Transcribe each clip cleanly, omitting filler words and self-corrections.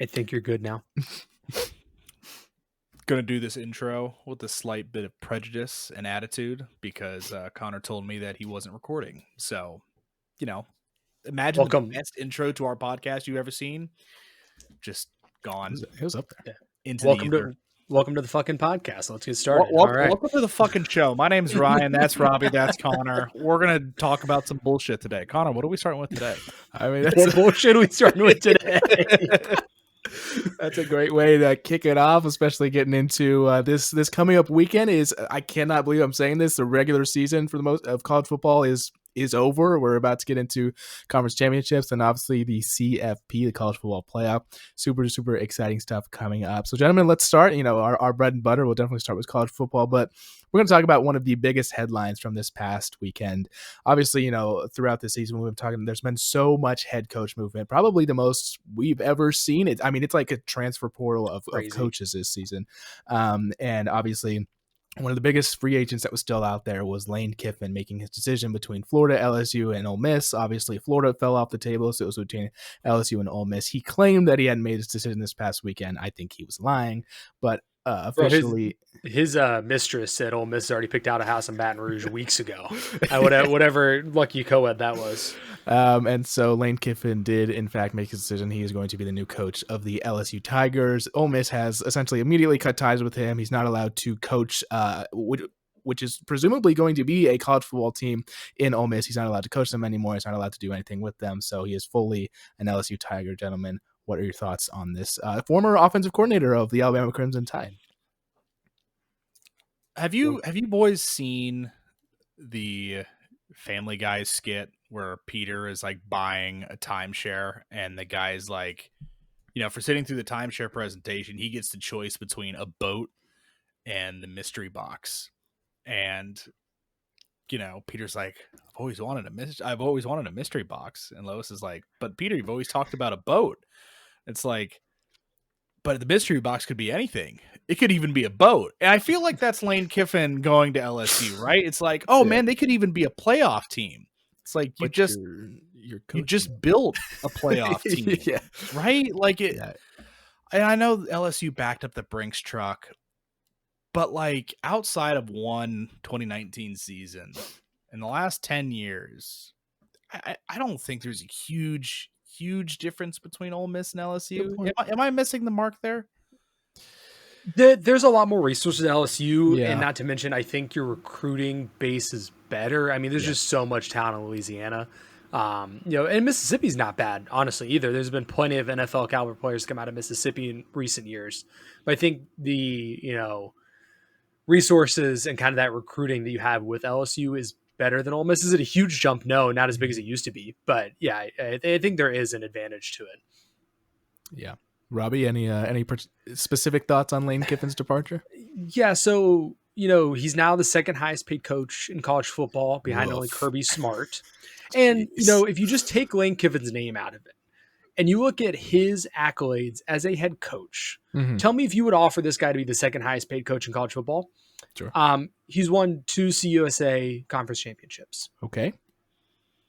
I think you're good now. Gonna do this intro with a slight bit of prejudice and attitude because Connor told me that he wasn't recording. So, imagine Welcome. the best intro to our podcast you've ever seen. Just gone It was up there. into Welcome the ether. to the fucking podcast. Let's get started. Wel- All right. Welcome to the fucking show. My name's Ryan. That's Robbie. That's Connor. We're gonna talk about some bullshit today. Connor, what are we starting with today? I mean, What bullshit are we starting with today? that's a great way to kick it off, especially getting into this coming up weekend. I cannot believe I'm saying this. The regular season for the most of college football is over. We're about to get into conference championships and obviously the CFP, the college football playoff. Super exciting stuff coming up. So, gentlemen, let's start. Our bread and butter. We'll definitely start with college football, but we're going to talk about one of the biggest headlines from this past weekend. Obviously, throughout this season, we've been talking, there's been so much head coach movement, probably the most we've ever seen. It's like a transfer portal of coaches this season. And obviously, one of the biggest free agents that was still out there was Lane Kiffin making his decision between Florida, LSU, and Ole Miss. Obviously, Florida fell off the table, so it was between LSU and Ole Miss. He claimed that he hadn't made his decision this past weekend. I think he was lying, but officially, his mistress said Ole Miss already picked out a house in Baton Rouge weeks ago. Whatever lucky co-ed that was. And so Lane Kiffin did, in fact, make his decision. He is going to be the new coach of the LSU Tigers. Ole Miss has essentially immediately cut ties with him. He's not allowed to coach, which is presumably going to be a college football team in Ole Miss. He's not allowed to coach them anymore. He's not allowed to do anything with them. So he is fully an LSU Tiger. Gentlemen, what are your thoughts on this former offensive coordinator of the Alabama Crimson Tide? Have you boys seen the Family Guy skit where Peter is like buying a timeshare and the guy's like, for sitting through the timeshare presentation, he gets the choice between a boat and the mystery box. And, Peter's like, I've always wanted a mystery box. And Lois is like, but Peter, you've always talked about a boat. It's like, but the mystery box could be anything. It could even be a boat. And I feel like that's Lane Kiffin going to LSU, right? It's like, man, they could even be a playoff team. It's like you just built a playoff team, yeah. Right? Like it. Yeah. And I know LSU backed up the Brinks truck, but like outside of one 2019 season, in the last 10 years, I don't think there's a huge difference between Ole Miss and LSU. Am I missing the mark there? There's a lot more resources at LSU, and not to mention, I think your recruiting base is better. I mean, there's just so much talent in Louisiana. And Mississippi's not bad, honestly, either. There's been plenty of NFL caliber players come out of Mississippi in recent years. But I think the, resources and kind of that recruiting that you have with LSU is better than Ole Miss. Is it a huge jump? No, not as big as it used to be. But yeah, I think there is an advantage to it. Yeah. Robbie, any specific thoughts on Lane Kiffin's departure? Yeah, so, he's now the second highest paid coach in college football behind only Kirby Smart. And, if you just take Lane Kiffin's name out of it and you look at his accolades as a head coach, tell me if you would offer this guy to be the second highest paid coach in college football. Sure. He's won 2 CUSA conference championships. Okay.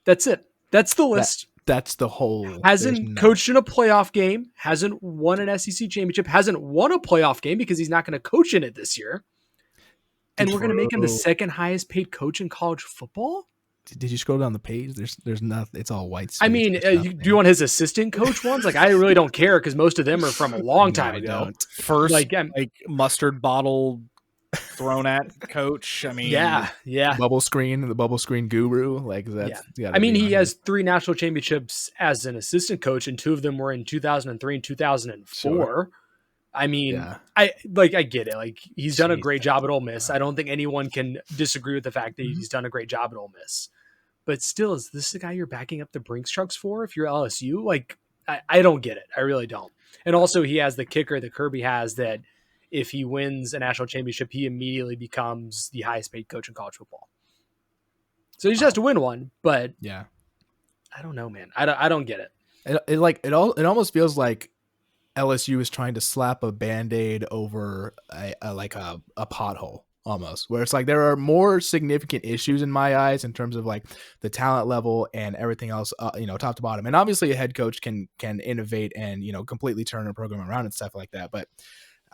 That's it. That's the list. That's the whole. Hasn't coached in a playoff game, hasn't won an SEC championship, hasn't won a playoff game because he's not going to coach in it this year. And we're going to make him the second highest paid coach in college football? Did you scroll down the page? There's nothing. It's all white space. I mean, do you want his assistant coach ones? Like, I really don't care because most of them are from a long time ago. First, like mustard bottle thrown at coach. I mean, yeah. The bubble screen guru. Like that's. Yeah. I mean, he has 3 national championships as an assistant coach, and 2 of them were in 2003 and 2004. Sure. I mean, I get it. Like, he's done a great job at Ole Miss. I don't think anyone can disagree with the fact that he's done a great job at Ole Miss. But still, is this the guy you're backing up the Brinks trucks for if you're LSU? Like, I don't get it. I really don't. And also, he has the kicker that Kirby has that if he wins a national championship, he immediately becomes the highest paid coach in college football. So he just has to win one. But yeah, I don't know, man. I don't get it. It almost feels like LSU is trying to slap a Band-Aid over a pothole. almost, where it's like there are more significant issues in my eyes in terms of like the talent level and everything else, top to bottom. And obviously a head coach can innovate and, completely turn a program around and stuff like that. But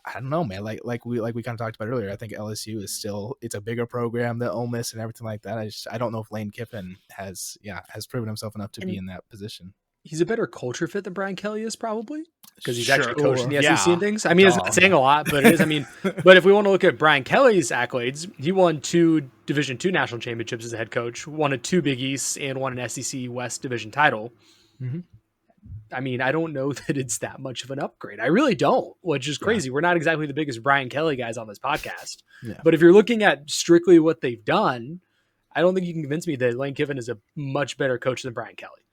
I don't know, man. Like we kind of talked about earlier, I think LSU is still, it's a bigger program than Ole Miss and everything like that. I don't know if Lane Kiffin has proven himself enough to be in that position. He's a better culture fit than Brian Kelly is, probably, because he's actually coaching the SEC and things. I mean, it's not saying a lot, but it is. I mean, but if we want to look at Brian Kelly's accolades, he won 2 Division II national championships as a head coach, won a 2 Big East, and won an SEC West division title. Mm-hmm. I mean, I don't know that it's that much of an upgrade. I really don't, which is crazy. Yeah. We're not exactly the biggest Brian Kelly guys on this podcast. Yeah. But if you're looking at strictly what they've done, I don't think you can convince me that Lane Kiffin is a much better coach than Brian Kelly.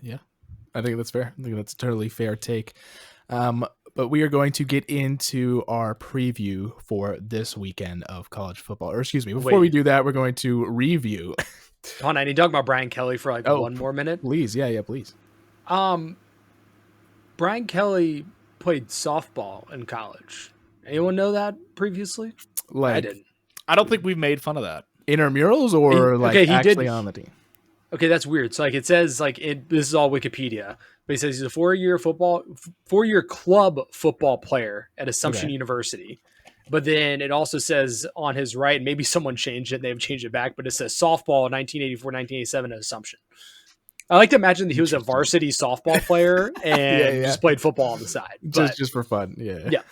Yeah, I think that's fair. I think that's a totally fair take. But we are going to get into our preview for this weekend of college football. Or excuse me, before we do that, we're going to review. Hold on, I need to talk about Brian Kelly for one more minute. Please, yeah, please. Brian Kelly played softball in college. Anyone know that previously? Like, I didn't. I don't think we've made fun of that. Intramurals or he actually on the team? Okay, that's weird. So it says this is all Wikipedia, but he says he's a 4-year club football player at Assumption University. But then it also says on his right, maybe someone changed it, they've changed it back, but it says softball 1984-1987 at Assumption. I like to imagine that he was a varsity softball player and just played football on the side. Just for fun. Yeah.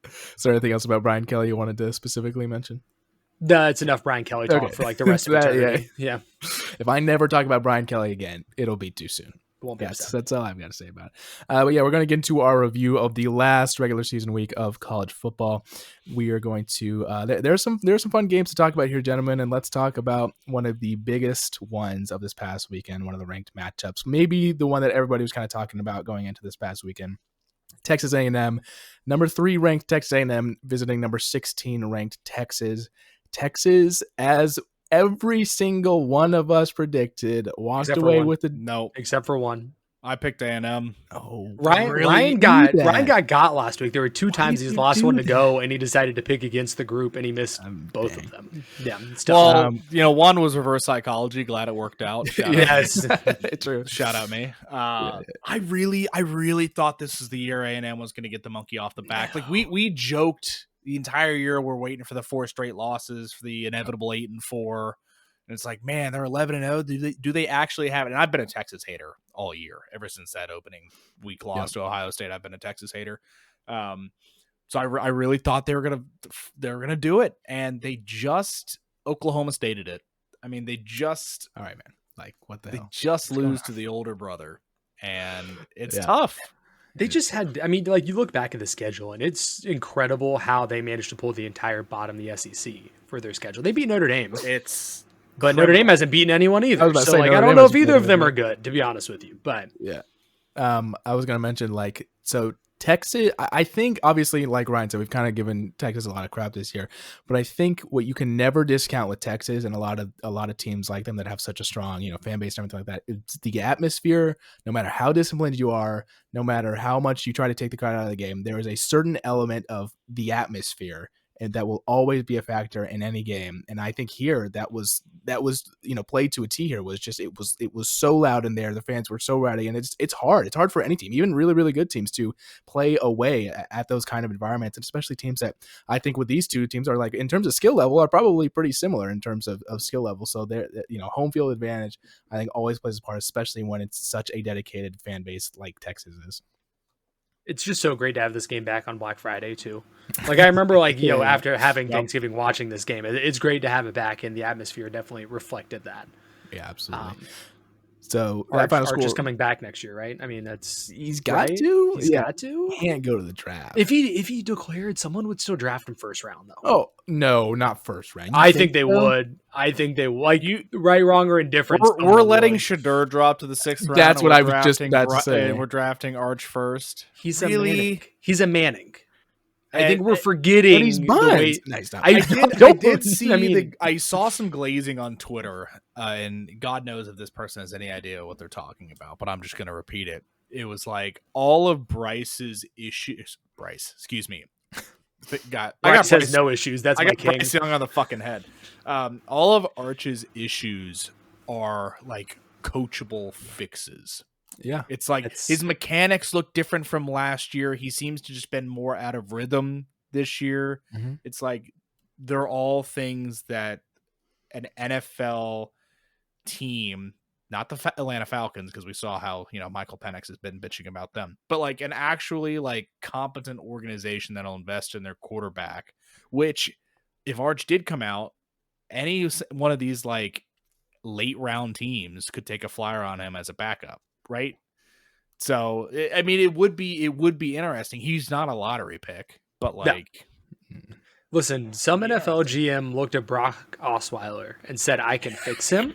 Is there anything else about Brian Kelly you wanted to specifically mention? No, it's enough Brian Kelly talk for the rest of eternity. Yeah. If I never talk about Brian Kelly again, it'll be too soon. That's all I've got to say about it. But yeah, we're going to get into our review of the last regular season week of college football. We are going to there's some fun games to talk about here, gentlemen, and let's talk about one of the biggest ones of this past weekend, one of the ranked matchups, maybe the one that everybody was kind of talking about going into this past weekend. Texas A&M, number 3 ranked Texas A&M visiting number 16 ranked Texas. Texas, as every single one of us predicted, walked away with except for one. I picked A&M. Oh, Ryan got last week. There were 2 times he's the last one to go, and he decided to pick against the group, and he missed both of them. Yeah, still, one was reverse psychology. Glad it worked out. Yes, true. Shout out me. I really thought this is the year A&M was going to get the monkey off the back. Like we joked the entire year, we're waiting for the 4 straight losses, for the inevitable 8-4. And it's like, man, they're 11-0. Do they actually have it? And I've been a Texas hater all year, ever since that opening week loss to Ohio State. I've been a Texas hater. So I really thought they were gonna do it, and they just Oklahoma Stated it. I mean, all right, man. Like, what the hell? They just lose to the older brother, and it's tough. They just had, you look back at the schedule, and it's incredible how they managed to pull the entire bottom of the SEC for their schedule. They beat Notre Dame. But Notre Dame hasn't beaten anyone either. I don't know if either of them are good, to be honest with you. But yeah, I was going to mention, so Texas, I think, obviously, like Ryan said, we've kind of given Texas a lot of crap this year, but I think what you can never discount with Texas and a lot of teams like them that have such a strong, fan base and everything like that, it's the atmosphere. No matter how disciplined you are, no matter how much you try to take the crowd out of the game, there is a certain element of the atmosphere, and that will always be a factor in any game. And I think here that was played to a T. Here was just it was so loud in there. The fans were so rowdy, and it's hard. It's hard for any team, even really, really good teams, to play away at those kind of environments, and especially teams that I think with these two teams are, in terms of skill level, are probably pretty similar in terms of skill level. So they're, home field advantage, I think, always plays a part, especially when it's such a dedicated fan base like Texas is. It's just so great to have this game back on Black Friday too. I remember after having Thanksgiving watching this game, it's great to have it back, and the atmosphere definitely reflected that. Yeah, absolutely. So Arch is coming back next year, right? I mean, he's got to. He's got to. He can't go to the draft. If he declared, someone would still draft him first round, though. Oh no, not first round. I think they would. I think they would. Right, wrong, or indifferent. We're letting Shadur drop to the 6th round. That's what I was just about to say. And we're drafting Arch first. He's a Manning. I think we're forgetting. But he's Buns. I did see. I saw some glazing on Twitter, and God knows if this person has any idea what they're talking about. But I'm just going to repeat it. It was like all of Bryce's issues. Bryce has no issues. That's my king. Bryce Young on the fucking head. All of Arch's issues are like coachable fixes. Yeah. It's like his mechanics look different from last year. He seems to just been more out of rhythm this year. Mm-hmm. It's like they're all things that an NFL team, not the Atlanta Falcons, because we saw how, Michael Penix has been bitching about them, but like an actually like competent organization that'll invest in their quarterback, which if Arch did come out, any one of these like late round teams could take a flyer on him as a backup. Right. So, I mean, it would be interesting. He's not a lottery pick, but like, listen, some NFL GM looked at Brock Osweiler and said, I can fix him.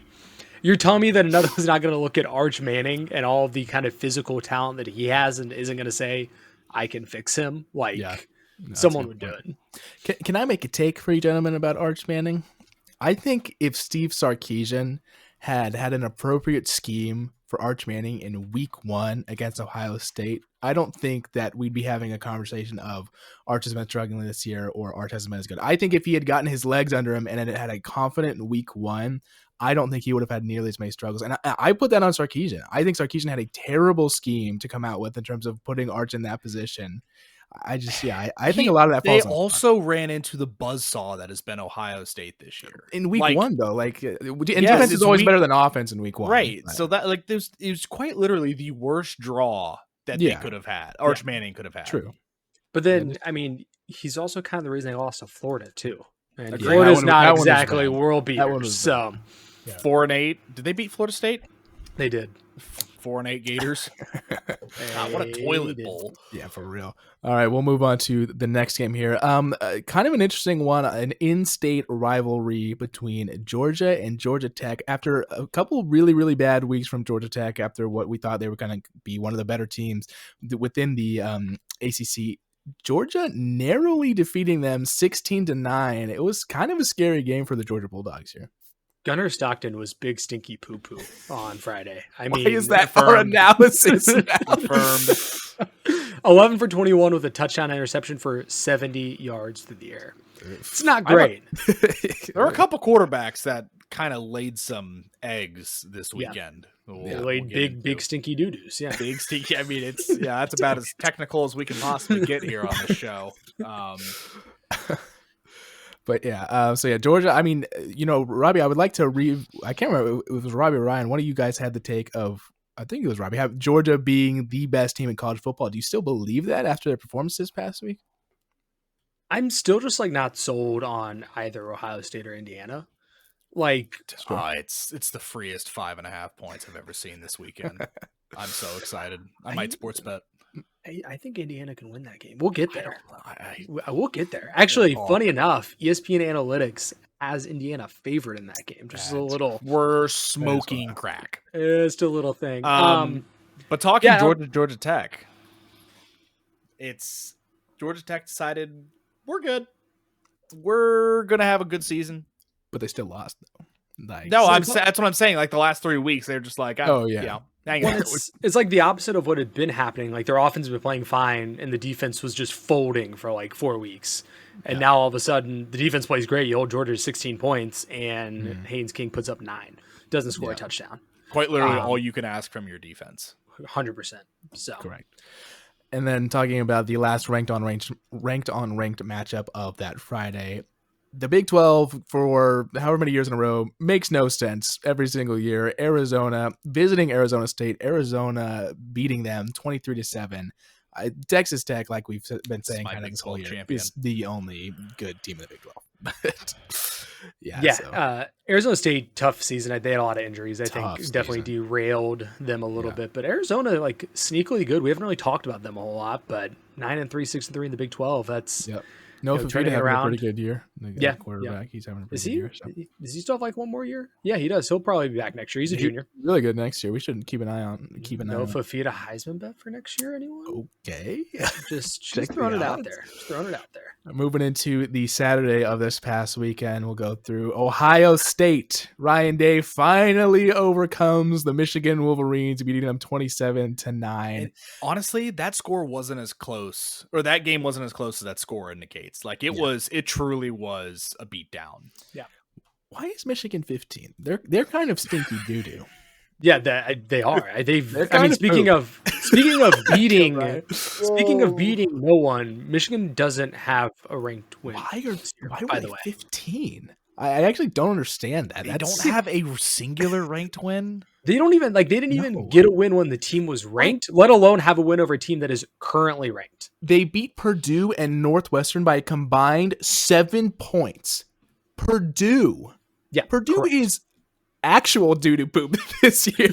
You're telling me that another one's not going to look at Arch Manning and all of the kind of physical talent that he has and isn't going to say, I can fix him? Like, someone would do it. Can I make a take for you gentlemen about Arch Manning? I think if Steve Sarkisian had an appropriate scheme for Arch Manning in week 1 against Ohio State, I don't think that we'd be having a conversation of Arch has been struggling this year or Arch hasn't been as good. I think if he had gotten his legs under him and had a confident week 1, I don't think he would have had nearly as many struggles. And I put that on Sarkisian. I think Sarkisian had a terrible scheme to come out with in terms of putting Arch in that position. I think a lot of that falls. They also ran into the buzzsaw that has been Ohio State this year in week 1, though. Defense is always better than offense in week 1, right? So that it was quite literally the worst draw that they could have had. Arch Manning could have had. True, but then I mean, he's also kind of the reason they lost to Florida too. And Florida's not exactly world beaters. So 4-8. Did they beat Florida State? They did. 4-8 Gators. God, what a toilet bowl. Yeah, for real. All right, we'll move on to the next game here. Kind of an interesting one, an in-state rivalry between Georgia and Georgia Tech after a couple really, really bad weeks from Georgia Tech after what we thought they were going to be one of the better teams within the ACC. Georgia narrowly defeating them 16-9. It was kind of a scary game for the Georgia Bulldogs here. Gunnar Stockton was big stinky poo-poo on Friday. I mean, why is that our analysis? Confirmed. 11 for 21 with a touchdown interception for 70 yards through the air. It's not great. There are a couple quarterbacks that kind of laid some eggs this weekend. They laid big stinky doo-doos. Yeah, big stinky. I mean, that's about as technical as we can possibly get here on the show. But Georgia, I mean, Robbie, I would like to I can't remember if it was Robbie or Ryan. One of you guys had the take of, I think it was Robbie, have Georgia being the best team in college football. Do you still believe that after their performance this past week? I'm still just not sold on either Ohio State or Indiana. It's the freest 5.5 points I've ever seen this weekend. I'm so excited. I might sports bet. I think Indiana can win that game. We'll get there. We'll get there. Actually, funny enough, ESPN Analytics has Indiana favored in that game. Just a little. We're smoking crack. It's a little thing. But talking Georgia Tech, it's Georgia Tech decided we're good. We're gonna have a good season, but they still lost though. That's what I'm saying. Like the last 3 weeks, they're just like, it's like the opposite of what had been happening. Like their offense had been playing fine, and the defense was just folding for 4 weeks. And now all of a sudden, the defense plays great. You hold Georgia to 16 points, and Haynes King puts up 9. Doesn't score a touchdown. Quite literally, all you can ask from your defense. 100%. So correct. And then talking about the last ranked on ranked matchup of that Friday. The Big 12 for however many years in a row makes no sense every single year. Arizona visiting Arizona State, Arizona beating them 23-7. Texas Tech, like we've been saying, kind of this whole year, is the only good team in the Big 12. Arizona State, tough season. They had a lot of injuries. I think definitely derailed them a little bit. But Arizona, sneakily good. We haven't really talked about them a whole lot, but 9-3, 6-3 in the Big 12. That's No, Fafita having a pretty good year. Quarterback. He's having a pretty good year. So. Does he still have one more year? Yeah, he does. He'll probably be back next year. He's a junior. Really good next year. We should keep an eye on. No Fafita Heisman bet for next year, anyone? Okay. Just throwing it out there. Moving into the Saturday of this past weekend, we'll go through Ohio State. Ryan Day finally overcomes the Michigan Wolverines, beating them 27-9. And honestly, that score wasn't as close, or that game wasn't as close as that score indicates. States. Like it truly was a beatdown. Yeah. Why is Michigan 15? They're kind of stinky doo doo. Yeah, they are. Speaking of beating, no one, Michigan doesn't have a ranked win. Why are they 15? I actually don't understand that. They don't have a singular ranked win. They don't even they didn't even get a win when the team was ranked, let alone have a win over a team that is currently ranked. They beat Purdue and Northwestern by a combined 7 points. Purdue is actual doo-doo poop this year.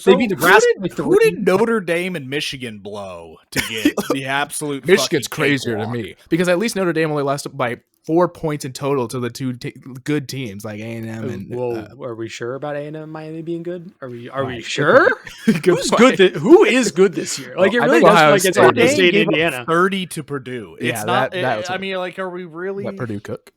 They beat Nebraska. Who did Notre Dame and Michigan blow to get the absolute? Michigan's crazier to me because at least Notre Dame only lost by 4 points in total to the two good teams like A&M and. Are we sure about A&M and Miami being good? Are we sure? Who's good? Who is good this year? Like it really does feel like it's Ohio State, Indiana, 30 to Purdue. It's not. I mean, like, are we really? Let Purdue cook.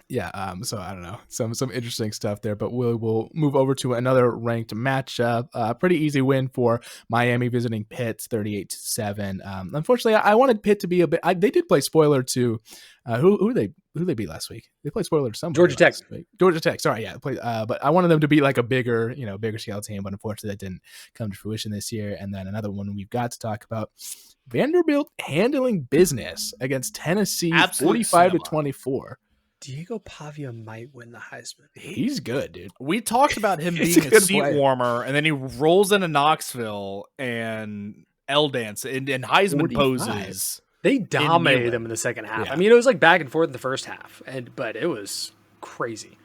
Yeah, so I don't know, some interesting stuff there, but we'll move over to another ranked matchup. Pretty easy win for Miami visiting Pitt, 38-7. Unfortunately, I wanted Pitt to be a bit. They did play spoiler to who they beat last week. They played spoiler to somebody. Georgia Tech. Sorry, yeah, but I wanted them to be like a bigger scale team, but unfortunately that didn't come to fruition this year. And then another one we've got to talk about: Vanderbilt handling business against Tennessee, 45-24. Diego Pavia might win the Heisman. He's good, dude. We talked about him being a seat warmer, and then he rolls into Knoxville and L dance and Heisman 45. Poses. They dominated them in the second half. Yeah. I mean, it was like back and forth in the first half, but it was crazy.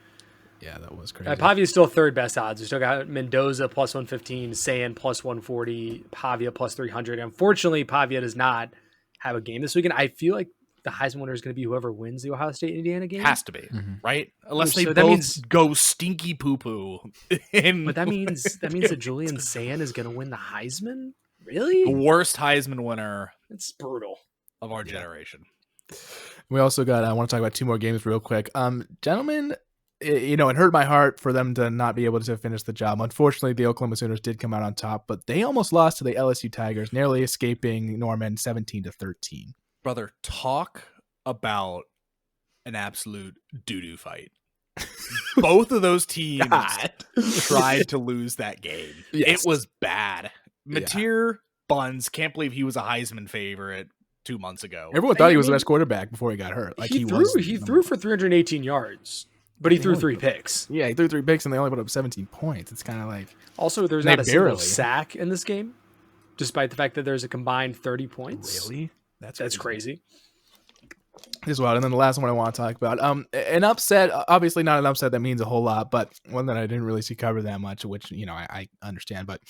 Yeah, that was crazy. Pavia is still third best odds. We still got Mendoza plus 115, Sayan plus 140, Pavia plus 300. Unfortunately, Pavia does not have a game this weekend. I feel like the Heisman winner is going to be whoever wins the Ohio State-Indiana game. Has to be, right? Unless they both go stinky poo-poo. But that means that Julian Sayan is going to win the Heisman? Really? The worst Heisman winner. It's brutal. Of our generation. We also got, I want to talk about two more games real quick. Gentlemen, it hurt my heart for them to not be able to finish the job. Unfortunately, the Oklahoma Sooners did come out on top, but they almost lost to the LSU Tigers, narrowly escaping Norman 17-13. Brother, talk about an absolute doo-doo fight. Both of those teams tried to lose that game. Yes. It was bad. Mateer Buns, can't believe he was a Heisman favorite 2 months ago. Everyone thought he was the best quarterback before he got hurt. Like he threw for 318 yards, but he threw 3 picks. Yeah, he threw 3 picks and they only put up 17 points. It's kind of like... Also, there's not a single sack in this game, despite the fact that there's a combined 30 points. Really? That's crazy. As well. And then the last one I want to talk about, an upset, obviously not an upset that means a whole lot, but one that I didn't really see cover that much, which, I understand, but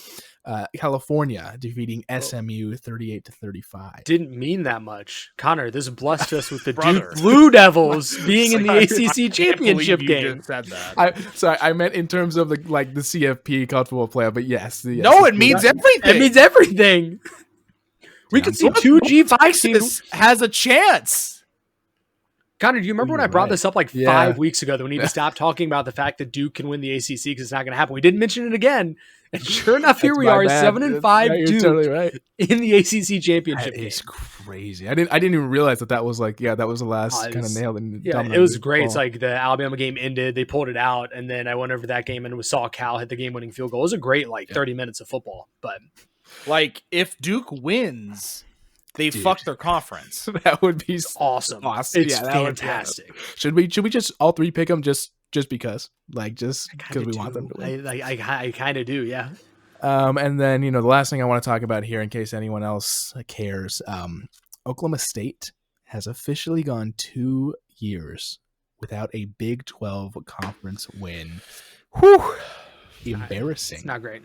California defeating SMU 38-35. Didn't mean that much. Connor, this blessed us with the Duke Blue Devils being in the ACC championship game. Just said that. I meant in terms of the CFP college football playoff, but yes. No, it means everything. It means everything. We could see 2 G5 has a chance. Connor, do you remember when I brought this up 5 weeks ago that we need to stop talking about the fact that Duke can win the ACC because it's not going to happen? We didn't mention it again. And sure enough, here we are, 7-5 Duke totally in the ACC championship game. It's crazy. I didn't even realize that was that was the last kind of nail. It was great. It's like the Alabama game ended, they pulled it out, and then I went over that game and saw Cal hit the game-winning field goal. It was a great 30 minutes of football. But if Duke wins, they fuck their conference. That would be awesome. It's fantastic. Should we just all three pick them just because because we want them to win? I kind of do, yeah. And then the last thing I want to talk about here, in case anyone else cares, Oklahoma State has officially gone 2 years without a Big 12 conference win. Whew. Embarrassing. It's not great.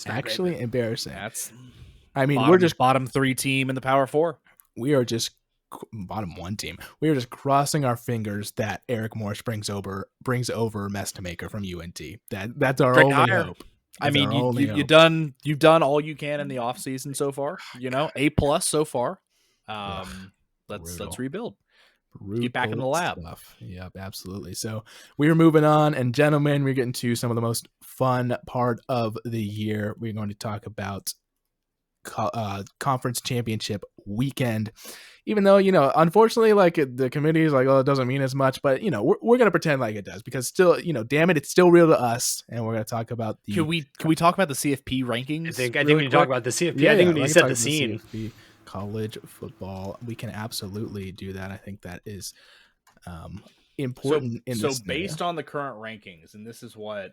Actually embarrassing. We're just bottom 3 team in the Power 4. We are just bottom 1 team. We are just crossing our fingers that Eric Morris brings over Mestamaker from UNT. That's our only hope. You've done all you can in the offseason so far. A+ so far. Let's rebuild. Get back in the lab. Stuff. Yep, absolutely. So we are moving on, and gentlemen, we're getting to some of the most fun part of the year. We're going to talk about conference championship weekend even though, unfortunately, like the committee is like, oh, it doesn't mean as much, but we're gonna pretend like it does, because still, damn it, it's still real to us, and we're gonna talk about the. Can we talk about the CFP rankings? I think when you talk about the CFP, I think when you set the scene, CFP, college football, we can absolutely do that. I think that is important. So based on the current rankings, and this is what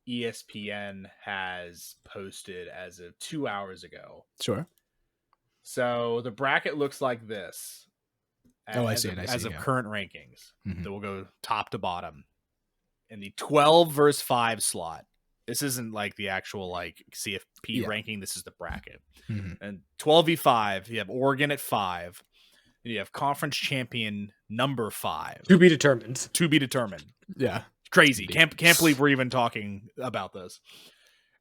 ESPN has posted as of 2 hours ago. Sure. So the bracket looks like this. I see. As of current rankings, that will go top to bottom. In the 12 versus 5 slot, this isn't like the actual like CFP ranking. This is the bracket. And 12v5, you have Oregon at 5. And you have conference champion number 5. To be determined. Yeah. Crazy. Can't believe we're even talking about this.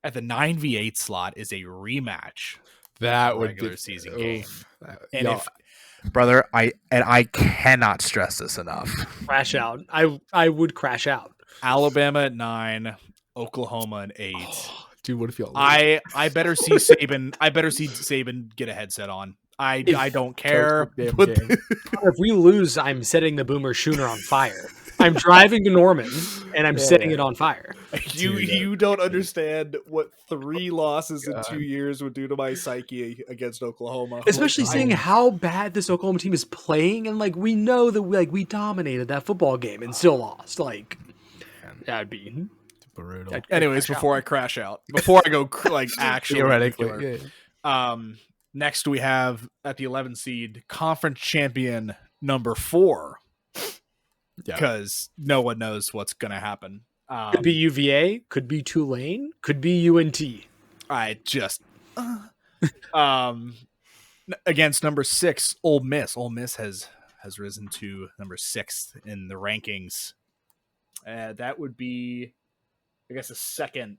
At the 9v8 slot is a rematch. That would regular season game. And brother, I cannot stress this enough. Crash out. I would crash out. Alabama at 9, Oklahoma at 8. Dude, what if y'all? I better see Saban. I better see Saban get a headset on. I don't care. If we lose, I'm setting the Boomer Schooner on fire. I'm driving to Norman and I'm setting it on fire. You don't understand what 3 losses in 2 years would do to my psyche against Oklahoma. Especially seeing how bad this Oklahoma team is playing, and like we know that we dominated that football game and still lost. Like that'd be brutal. Anyways, before I crash out, before I go like actually theoretically, next we have at the 11 seed conference champion number 4. Because no one knows what's going to happen. Could be UVA, could be Tulane, could be UNT. I just against number 6, Ole Miss. Ole Miss has risen to number 6 in the rankings. That would be, I guess, the second.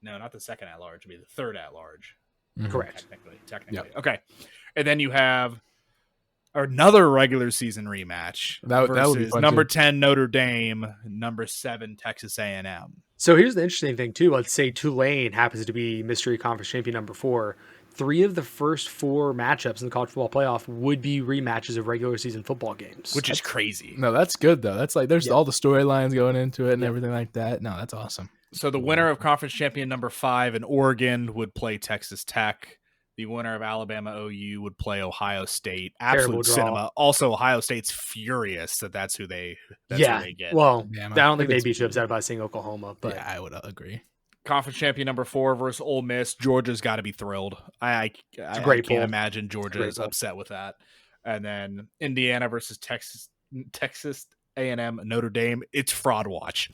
No, not the second at large. It'd be the third at large. Correct. Technically. Yep. Okay, and then you have another regular season rematch that would be fun number too. 10 Notre Dame, number 7 Texas A&M. So here's the interesting thing too. Let's say Tulane happens to be mystery conference champion number 4. 3 of the first 4 matchups in the college football playoff would be rematches of regular season football games, which is crazy. No, that's good though. That's like there's all the storylines going into it and everything like that. No, that's awesome. So the winner of conference champion number 5 in Oregon would play Texas Tech. The winner of Alabama OU would play Ohio State. Absolute cinema. Also, Ohio State's furious that's who they get. Well, I don't think they'd be too upset about seeing Oklahoma, but yeah, I would agree. Conference champion number 4 versus Ole Miss. Georgia's got to be thrilled. I can't imagine Georgia is upset with that. And then Indiana versus Texas A&M, Notre Dame. It's fraud watch.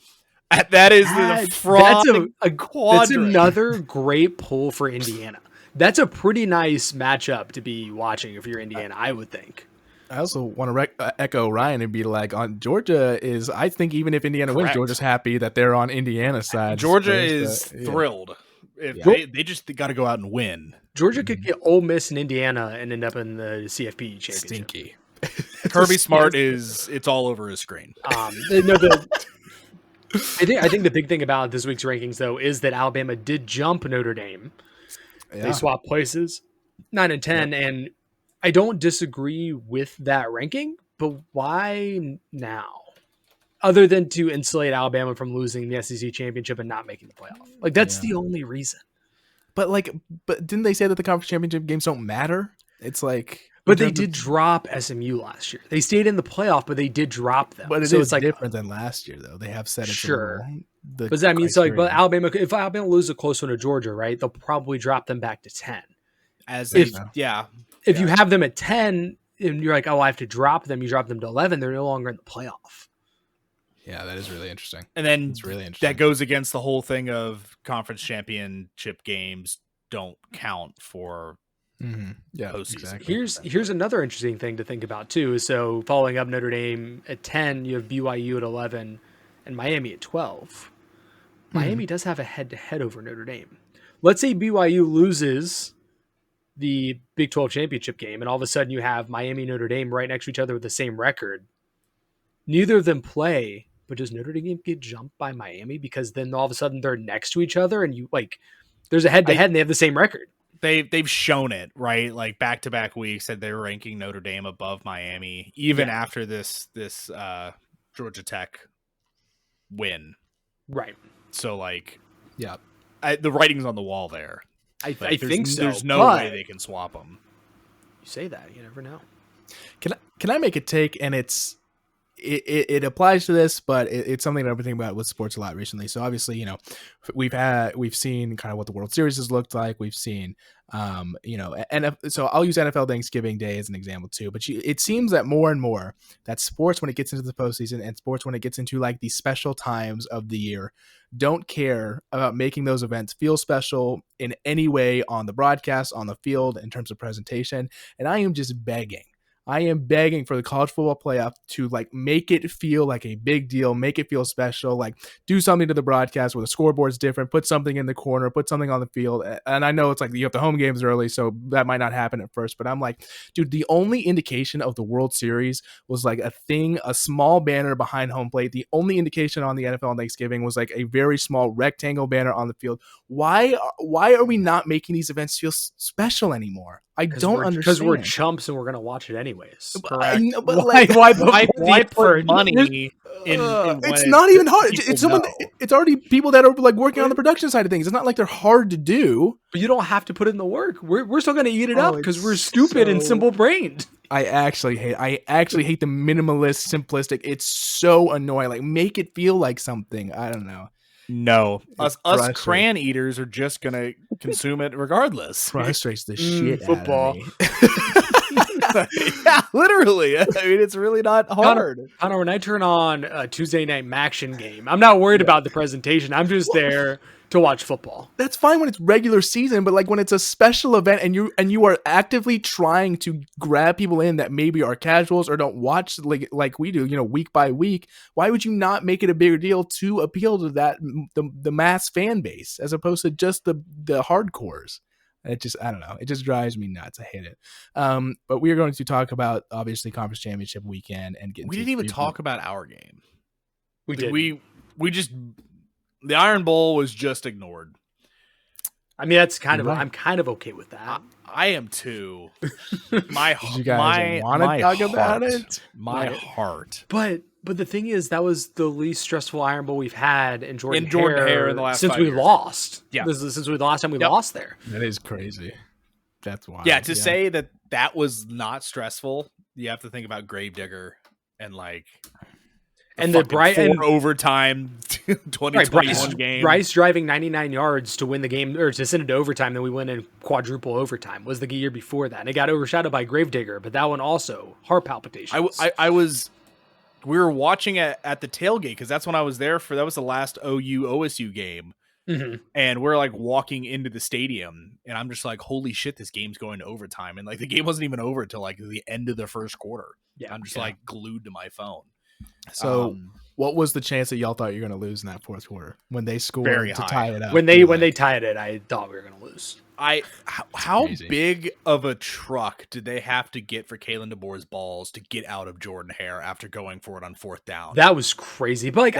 That is the fraud. That's another great pull for Indiana. That's a pretty nice matchup to be watching if you're Indiana, I would think. I also want to echo Ryan and be like, on Georgia is, I think even if Indiana wins, Georgia's happy that they're on Indiana's side. Georgia is thrilled. If they just got to go out and win. Georgia could get Ole Miss and Indiana and end up in the CFP championship. Stinky. Kirby Smart it's all over his screen. I think the big thing about this week's rankings though is that Alabama did jump Notre Dame. Yeah. They swapped places, 9 and 10, and I don't disagree with that ranking, but why now? Other than to insulate Alabama from losing the SEC championship and not making the playoff. Like that's the only reason. But didn't they say that the conference championship games don't matter? It's like, but they did drop SMU last year. They stayed in the playoff, but they did drop them. But it's like different than last year, though. They have said it's sure. But that means but Alabama, if Alabama loses a close one to Georgia, right, they'll probably drop them back to 10. If you have them at 10 and you're like, oh, I have to drop them, you drop them to 11, they're no longer in the playoff. Yeah, that is really interesting. And then it's really interesting. That goes against the whole thing of conference championship games don't count for postseason. Exactly. Here's another interesting thing to think about too. So following up Notre Dame at 10, you have BYU at 11 and Miami at 12. Miami does have a head-to-head over Notre Dame. Let's say BYU loses the Big 12 championship game, and all of a sudden you have Miami and Notre Dame right next to each other with the same record. Neither of them play, but does Notre Dame get jumped by Miami? Because then all of a sudden they're next to each other, and you there's a head-to-head and they have the same record. they've shown it, right? Like back-to-back weeks that they're ranking Notre Dame above Miami, even after this Georgia Tech win. Right. So like, yeah, the writing's on the wall there. I think so. There's no way they can swap them. You say that, you never know. Can I make a take? And it applies to this, but it's something that I've been thinking about with sports a lot recently. So obviously, you know, we've seen kind of what the World Series has looked like. We've seen, you know, so I'll use NFL Thanksgiving Day as an example too. But it seems that more and more that sports, when it gets into the postseason, and sports when it gets into like the special times of the year, don't care about making those events feel special in any way on the broadcast, on the field, in terms of presentation. And I am just begging. I am begging for the college football playoff to like make it feel like a big deal, make it feel special, like do something to the broadcast where the scoreboard's different, put something in the corner, put something on the field. And I know it's like you have the home games early, so that might not happen at first, but I'm like, dude, the only indication of the World Series was like a small banner behind home plate. The only indication on the NFL on Thanksgiving was like a very small rectangle banner on the field. Why are we not making these events feel special anymore? I don't understand. Because we're chumps and we're going to watch it anyways. Correct. Why put money in it's not even hard. It's already people that are like working on the production side of things. It's not like they're hard to do. But you don't have to put in the work. We're still going to eat it up because we're stupid and simple-brained. I actually hate the minimalist, simplistic. It's so annoying. Like, make it feel like something. I don't know. No, us crayon eaters are just gonna consume it regardless. Frustrates the shit football. out of me. Yeah, literally. I mean, it's really not hard. Connor, when I turn on a Tuesday night Maction game, I'm not worried about the presentation. I'm just there to watch football. That's fine when it's regular season, but like when it's a special event and you are actively trying to grab people in that maybe are casuals or don't watch like we do, you know, week by week, why would you not make it a bigger deal to appeal to that the mass fan base as opposed to just the hardcores? It just, I don't know. It just drives me nuts. I hate it. But we are going to talk about obviously conference championship weekend and get. We didn't even talk about our game. We did. We just. The Iron Bowl was just ignored. I mean, that's kind of. I'm kind of okay with that. I am too. My you guys want to talk about it? My heart. But the thing is, that was the least stressful Iron Bowl we've had in Jordan Hare in the last since 5 we years. Lost. Yeah, since the last time we lost there. That is crazy. That's wild. Yeah, to say that was not stressful, you have to think about Gravedigger and like. And the Brighton overtime 2021 game. Bryce driving 99 yards to win the game or to send it to overtime. Then we went in quadruple overtime. Was the year before that, and it got overshadowed by Gravedigger. But that one also heart palpitations. We were watching at the tailgate because that's when I was there for. That was the last OU OSU game, and we're like walking into the stadium, and I'm just like, holy shit, this game's going to overtime, and like the game wasn't even over until like the end of the first quarter. Yeah, I'm just like glued to my phone. So, what was the chance that y'all thought you were going to lose in that fourth quarter when they scored to tie it up? When they tied it, I thought we were going to lose. How big of a truck did they have to get for Kalen DeBoer's balls to get out of Jordan Hare after going for it on fourth down? That was crazy, but like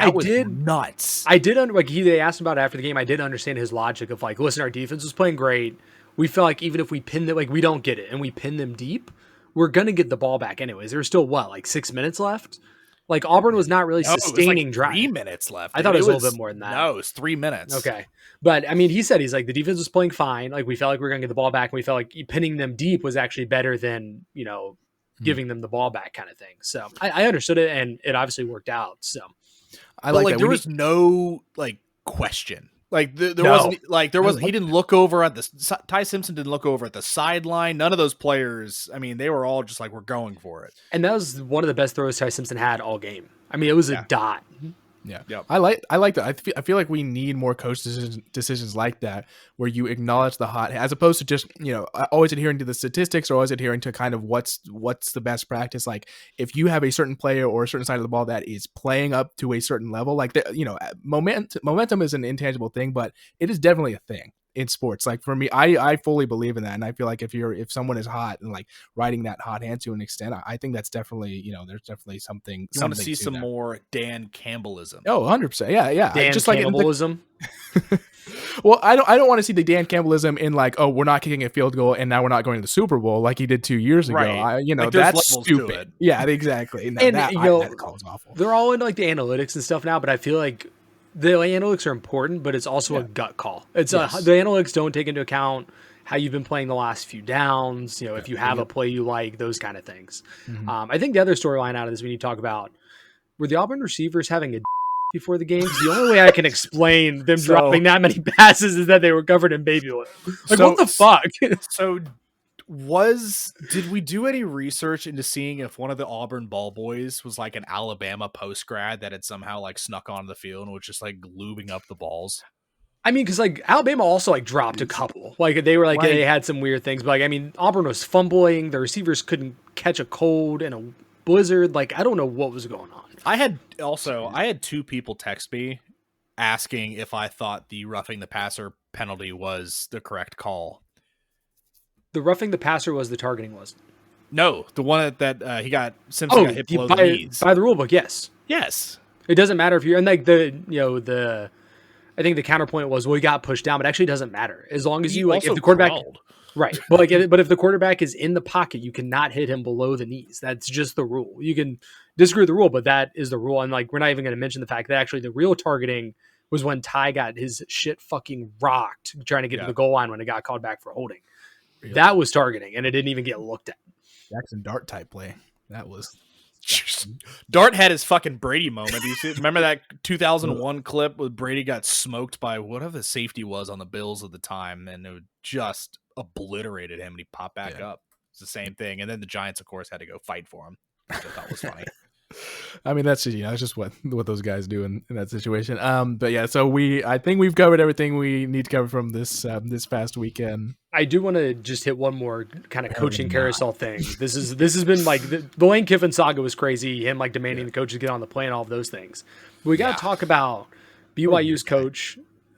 nuts. I did they asked about it after the game. I did understand his logic of like, listen, our defense was playing great. We felt like even if we pin them, like we don't get it, and we pin them deep, we're gonna get the ball back anyways. There's still like 6 minutes left. Like Auburn was not really sustaining drive. 3 minutes left. I thought it was a little bit more than that. No, it was 3 minutes. Okay. But I mean, he's like the defense was playing fine. Like we felt like we were going to get the ball back. And we felt like pinning them deep was actually better than, you know, giving them the ball back kind of thing. So I understood it, and it obviously worked out. So there was no like question. Like there wasn't like there was he didn't look over at the Ty Simpson didn't look over at the sideline. None of those players. I mean, they were all just like, we're going for it. And that was one of the best throws Ty Simpson had all game. I mean, it was a dot. Yeah, yep. I like that. I feel like we need more coach decisions like that, where you acknowledge the hot, as opposed to just, you know, always adhering to the statistics or always adhering to kind of what's the best practice. Like if you have a certain player or a certain side of the ball that is playing up to a certain level, like you know, momentum is an intangible thing, but it is definitely a thing. in sports. Like for me, I fully believe in that, and I feel like if someone is hot and like riding that hot hand to an extent, I think that's definitely, there's definitely something. You want to see some more Dan Campbellism? Oh, 100%. Yeah. Dan just Campbellism. Well, I don't want to see the Dan Campbellism in like, oh, we're not kicking a field goal and now we're not going to the Super Bowl like he did 2 years ago. Right. That's stupid. Yeah, exactly. No, and that call is awful. They're all into like the analytics and stuff now, but I feel like the analytics are important, but it's also a gut call. It's the analytics don't take into account how you've been playing the last few downs. If you have a play you like, those kind of things. Mm-hmm. I think the other storyline out of this we need to talk about were the Auburn receivers having a before the game. The only way I can explain them dropping that many passes is that they were covered in baby oil. Like, what the fuck? So did we do any research into seeing if one of the Auburn ball boys was like an Alabama post grad that had somehow like snuck onto the field and was just like lubing up the balls? I mean, because like Alabama also like dropped a couple. Like they were like they had some weird things, but like I mean, Auburn was fumbling. The receivers couldn't catch a cold in a blizzard. Like I don't know what was going on. I had 2 people text me asking if I thought the roughing the passer penalty was the correct call. The roughing the passer was the targeting, wasn't? No, the one that he got Simpson got hit below the knees. By the rule book, yes. Yes. It doesn't matter if you're and like I think the counterpoint was, well, he got pushed down, but actually it doesn't matter as long as you like if the quarterback crawled. Right. But if the quarterback is in the pocket, you cannot hit him below the knees. That's just the rule. You can disagree with the rule, but that is the rule. And like we're not even going to mention the fact that actually the real targeting was when Ty got his shit fucking rocked trying to get to the goal line when it got called back for holding. Really? That was targeting, and it didn't even get looked at. Jackson Dart type play. That was Dart had his fucking Brady moment. Remember that 2001 clip where Brady got smoked by whatever the safety was on the Bills at the time, and it just obliterated him, and he popped back up. It's the same thing. And then the Giants, of course, had to go fight for him, which I thought was funny. I mean, that's just, it's just what those guys do in that situation. But yeah, so I think we've covered everything we need to cover from this past weekend. I do want to just hit one more kind of coaching carousel thing. This has been like the Lane Kiffin saga was crazy. Him like demanding the coaches get on the plane, all of those things. But we got to talk about BYU's coach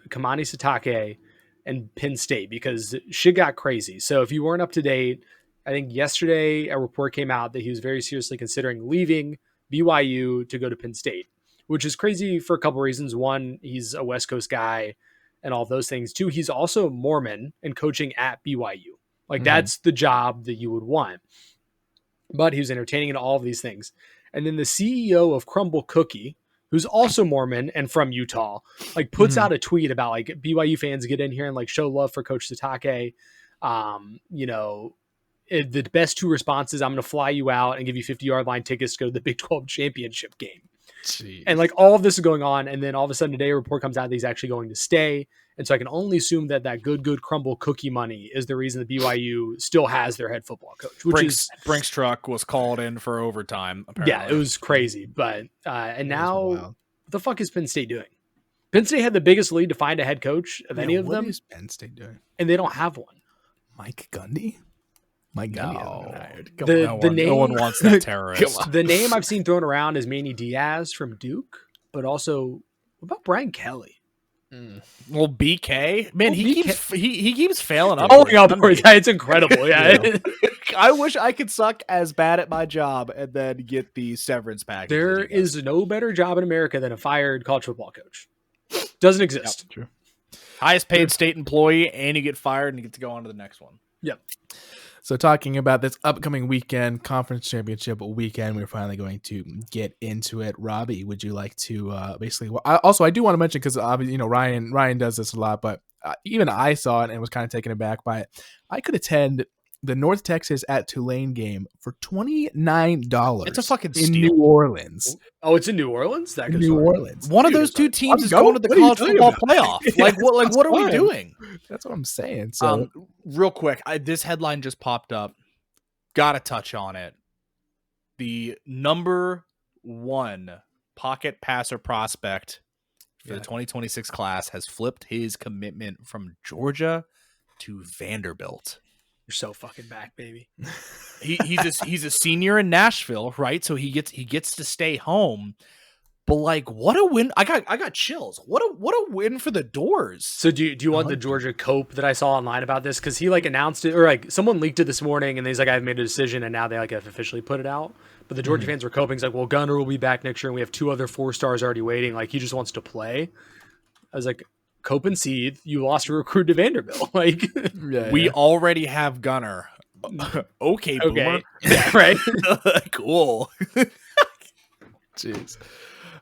Kamani Sitake and Penn State because shit got crazy. So if you weren't up to date, I think yesterday a report came out that he was very seriously considering leaving BYU to go to Penn State, which is crazy for a couple reasons. One, he's a West Coast guy and all those things. Two, he's also Mormon and coaching at BYU. Like that's the job that you would want. But he was entertaining in all of these things. And then the CEO of Crumble Cookie, who's also Mormon and from Utah, like puts out a tweet about like BYU fans get in here and like show love for Coach Sitake. The best 2 responses, I'm going to fly you out and give you 50-yard line tickets to go to the Big 12 championship game. Jeez. And like all of this is going on. And then all of a sudden today a report comes out that he's actually going to stay. And so I can only assume that good Crumble Cookie money is the reason that BYU still has their head football coach. Brinks truck was called in for overtime. Apparently. Yeah, it was crazy. But and now what the fuck is Penn State doing? Penn State had the biggest lead to find a head coach of any of them. What is Penn State doing? And they don't have one. Mike Gundy? Mike Gundy hasn't been hired. No one wants that terrorist. The name I've seen thrown around is Manny Diaz from Duke, but also what about Brian Kelly? Well, BK, man, he keeps failing up. Oh my God, it's incredible. Yeah, I wish I could suck as bad at my job and then get the severance package. There is no better job in America than a fired college football coach. Doesn't exist. Yep, true. Highest paid state employee, and you get fired and you get to go on to the next one. Yep. So talking about this upcoming weekend, conference championship weekend, we're finally going to get into it. Robbie, would you like to I do want to mention, because obviously, Ryan does this a lot, but even I saw it and was kind of taken aback by it. I could attend the North Texas at Tulane game for $29. It's a fucking in steal. New Orleans. Oh, it's in New Orleans? New Orleans. One of those two teams is going to the college football playoff. Like what are we doing? That's what I'm saying. So real quick, this headline just popped up. Gotta touch on it. The number 1 pocket passer prospect for the 2026 class has flipped his commitment from Georgia to Vanderbilt. You're so fucking back, baby. He's a senior in Nashville, right? So he gets to stay home. But like, what a win! I got chills. What a win for the Doors. So do you want the Georgia Cope that I saw online about this? Because he like announced it, or like someone leaked it this morning, and he's like, I've made a decision, and now they like have officially put it out. But the Georgia fans were coping. He's like, well, Gunner will be back next year, and we have 2 other 4-stars already waiting. Like he just wants to play. I was like, cope and seethe. You lost a recruit to Vanderbilt. Like we already have Gunner. Okay, Boomer. Yeah, right. Cool. Jeez.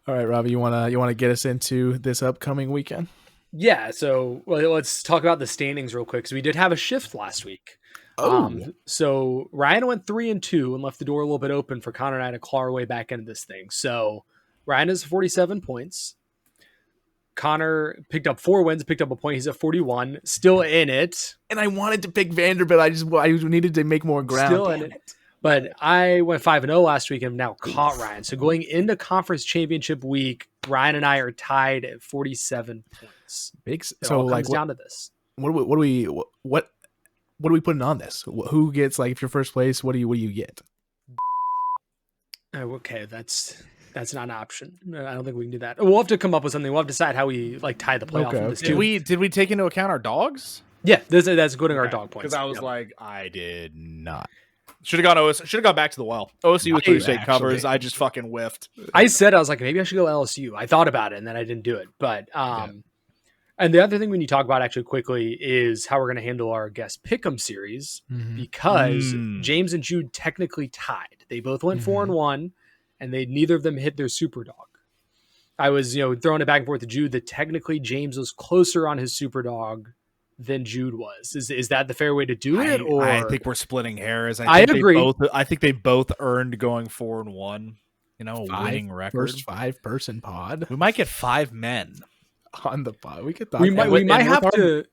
All right, Robbie, you wanna get us into this upcoming weekend? Yeah. So let's talk about the standings real quick because we did have a shift last week. So Ryan went 3-2 and left the door a little bit open for Connor and I to claw our way back into this thing. So Ryan has 47 points. Connor picked up 4 wins, picked up a point. He's at 41, still in it. And I wanted to pick Vanderbilt. I needed to make more ground. Still in it. But I went 5-0 last week and have now caught Ryan. So going into conference championship week, Ryan and I are tied at 47 points. So all comes down to this. What are we putting on this? Who gets, like, if you're first place? What do you get? Okay, that's not an option. I don't think we can do that. We'll have to come up with something. We'll have to decide how we like tie the playoff. Okay. This too. Did we take into account our dogs? Yeah, that's including our dog points. Because I was like, I did not. Should have gone back to the well. OSU with 3 state covers. I just fucking whiffed. I was like, maybe I should go LSU. I thought about it and then I didn't do it. But and the other thing we need to talk about actually quickly is how we're going to handle our guest pick'em series because James and Jude technically tied. They both went 4-1, and neither of them hit their Superdog. I was throwing it back and forth to Jude that technically James was closer on his Superdog than Jude was. Is that the fair way to do it? Or I think we're splitting hairs. I agree. I think they both earned going 4-1. Winning record. First 5-person pod. We might get 5 men on the pod. We might have to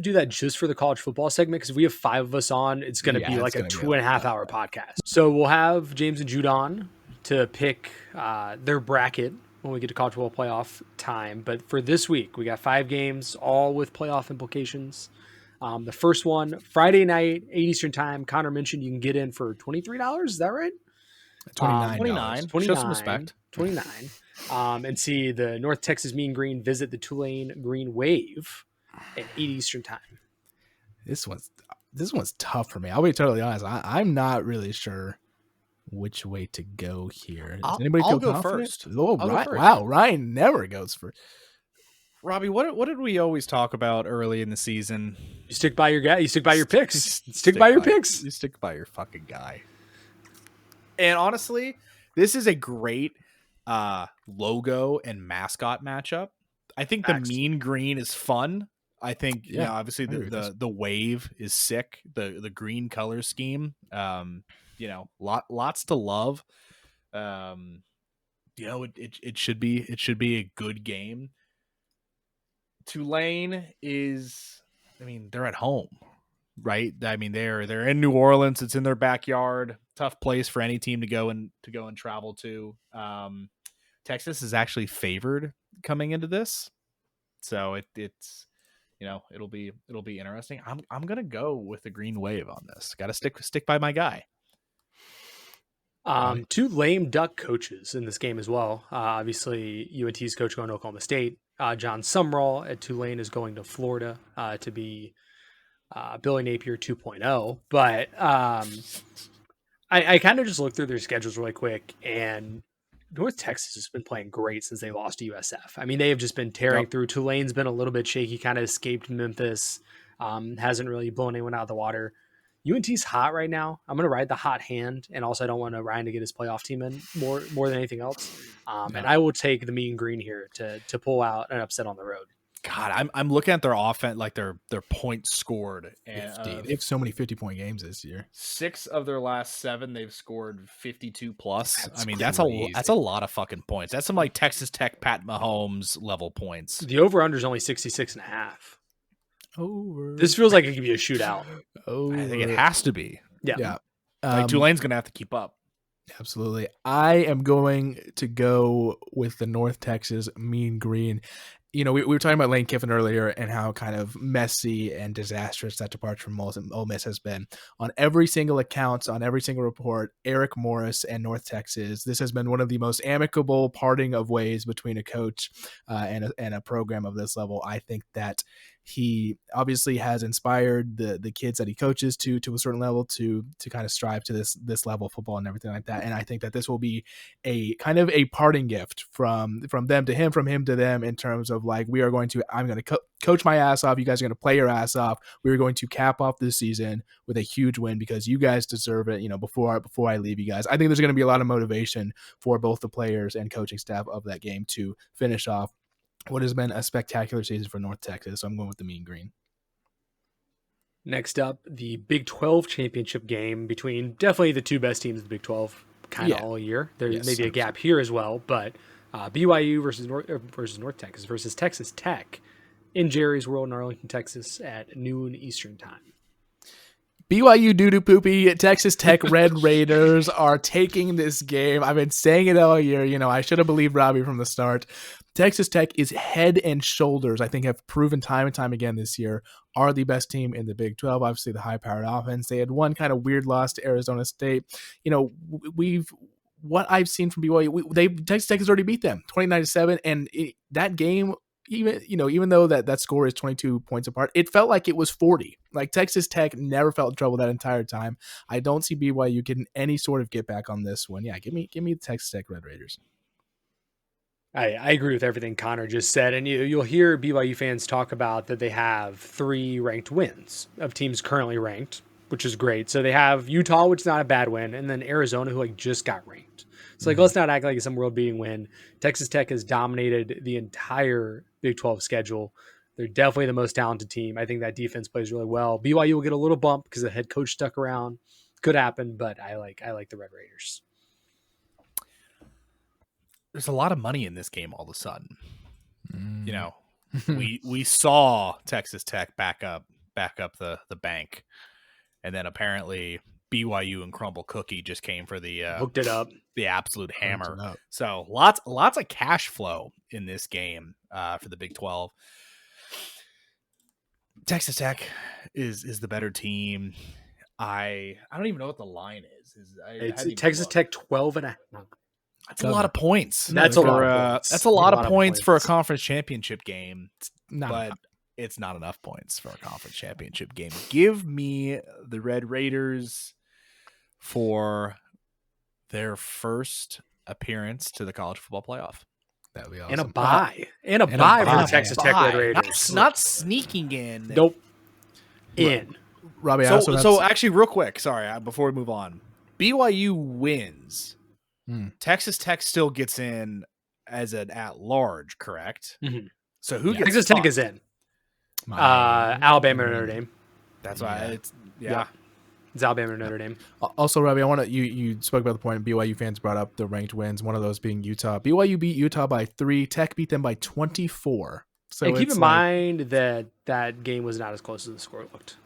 do that just for the college football segment because if we have 5 of us on, it's going to be like a 2.5 hour podcast. So we'll have James and Jude on to pick their bracket when we get to college football playoff time. But for this week, we got 5 games, all with playoff implications. The first one, Friday night, 8 Eastern time. Connor mentioned you can get in for $23. Is that right? $29. Show some respect. 29. And see the North Texas Mean Green visit the Tulane Green Wave at 8 Eastern time. This one's tough for me. I'll be totally honest. I'm not really sure which way to go here. Does anybody feel go confident? first. Oh, wow, Ryan never goes first. Robbie, what did we always talk about early in the season? You stick by your guy. You stick by your picks. Stick by your picks. You stick by your fucking guy. And honestly, this is a great logo and mascot matchup. I think the Mean Green is fun. I think obviously the wave is sick. The green color scheme. Lots to love. It should be a good game. Tulane is, they're at home, right? They're in New Orleans. It's in their backyard. Tough place for any team to go and travel to. Texas is actually favored coming into this, so it's it'll be interesting. I'm gonna go with the Green Wave on this. Got to stick by my guy. 2 lame duck coaches in this game as well. Obviously, UNT's coach going to Oklahoma State. John Sumrall at Tulane is going to Florida to be Billy Napier 2.0. But I kind of just looked through their schedules really quick, and North Texas has been playing great since they lost to USF. They have just been tearing through. Tulane's been a little bit shaky, kind of escaped Memphis, hasn't really blown anyone out of the water. UNT's hot right now. I'm going to ride the hot hand, and also I don't want Ryan to get his playoff team in more than anything else. And I will take the Mean Green here to pull out an upset on the road. God, I'm looking at their offense, like their points scored. And they have so many 50-point games this year. 6 of their last 7, they've scored 52 plus. That's a lot of fucking points. That's some like Texas Tech Pat Mahomes level points. The over/under is only 66.5. Over. This feels like it could be a shootout. I think it has to be. Yeah. Tulane's gonna have to keep up. Absolutely. I am going to go with the North Texas Mean Green. we were talking about Lane Kiffin earlier and how kind of messy and disastrous that departure from Ole Miss has been. On every single account, on every single report, Eric Morris and North Texas, this has been one of the most amicable parting of ways between a coach and a program of this level. I think that he obviously has inspired the kids that he coaches to a certain level to kind of strive to this level of football and everything like that. And I think that this will be a kind of a parting gift from them to him, from him to them, in terms of like, I'm going to coach my ass off. You guys are going to play your ass off. We're going to cap off this season with a huge win because you guys deserve it. Before I leave you guys, I think there's going to be a lot of motivation for both the players and coaching staff of that game to finish off what has been a spectacular season for North Texas. So I'm going with the Mean Green. Next up, the Big 12 championship game between definitely the two best teams of the Big 12 kind of all year. There may be a gap here as well, but BYU versus North Texas versus Texas Tech in Jerry's World in Arlington, Texas at noon Eastern time. BYU doo-doo poopy Texas Tech Red Raiders are taking this game. I've been saying it all year. I should have believed Robbie from the start. Texas Tech is head and shoulders, I think, have proven time and time again this year, are the best team in the Big 12. Obviously, the high-powered offense. They had one kind of weird loss to Arizona State. What I've seen from BYU, Texas Tech has already beat them 29-7, and that game, even though that score is 22 points apart, it felt like it was 40. Like, Texas Tech never felt in trouble that entire time. I don't see BYU getting any sort of get back on this one. Yeah, give me the Texas Tech Red Raiders. I agree with everything Connor just said, and you'll hear BYU fans talk about that they have 3 ranked wins of teams currently ranked, which is great. So they have Utah, which is not a bad win, and then Arizona, who just got ranked. So let's not act like it's some world-beating win. Texas Tech has dominated the entire Big 12 schedule. They're definitely the most talented team. I think that defense plays really well. BYU will get a little bump because the head coach stuck around. Could happen, but I like the Red Raiders. There's a lot of money in this game all of a sudden. We saw Texas Tech back up the bank, and then apparently BYU and Crumble Cookie just came for the hooked it up, the absolute hammer. So lots of cash flow in this game for the Big 12. Texas Tech is the better team. I don't even know what the line is. It's Texas Tech 12.5. That's a lot of points. That's a lot of points. That's a lot of points for a conference championship game. It's not enough points for a conference championship game. Give me the Red Raiders for their first appearance to the college football playoff. That'd be awesome. And a bye for the Texas Tech Red Raiders. Not sneaking in. Nope. In. Robbie, so actually, real quick, sorry, before we move on, BYU wins. Texas Tech still gets in as an at-large, correct? Mm-hmm. So who gets Texas Tech is in? Alabama or Notre Dame. That's why it's Alabama or Notre Dame. Also, Robbie, I want to you spoke about the point BYU fans brought up the ranked wins. One of those being Utah. BYU beat Utah by 3. Tech beat them by 24. So and keep in mind that game was not as close as the score looked.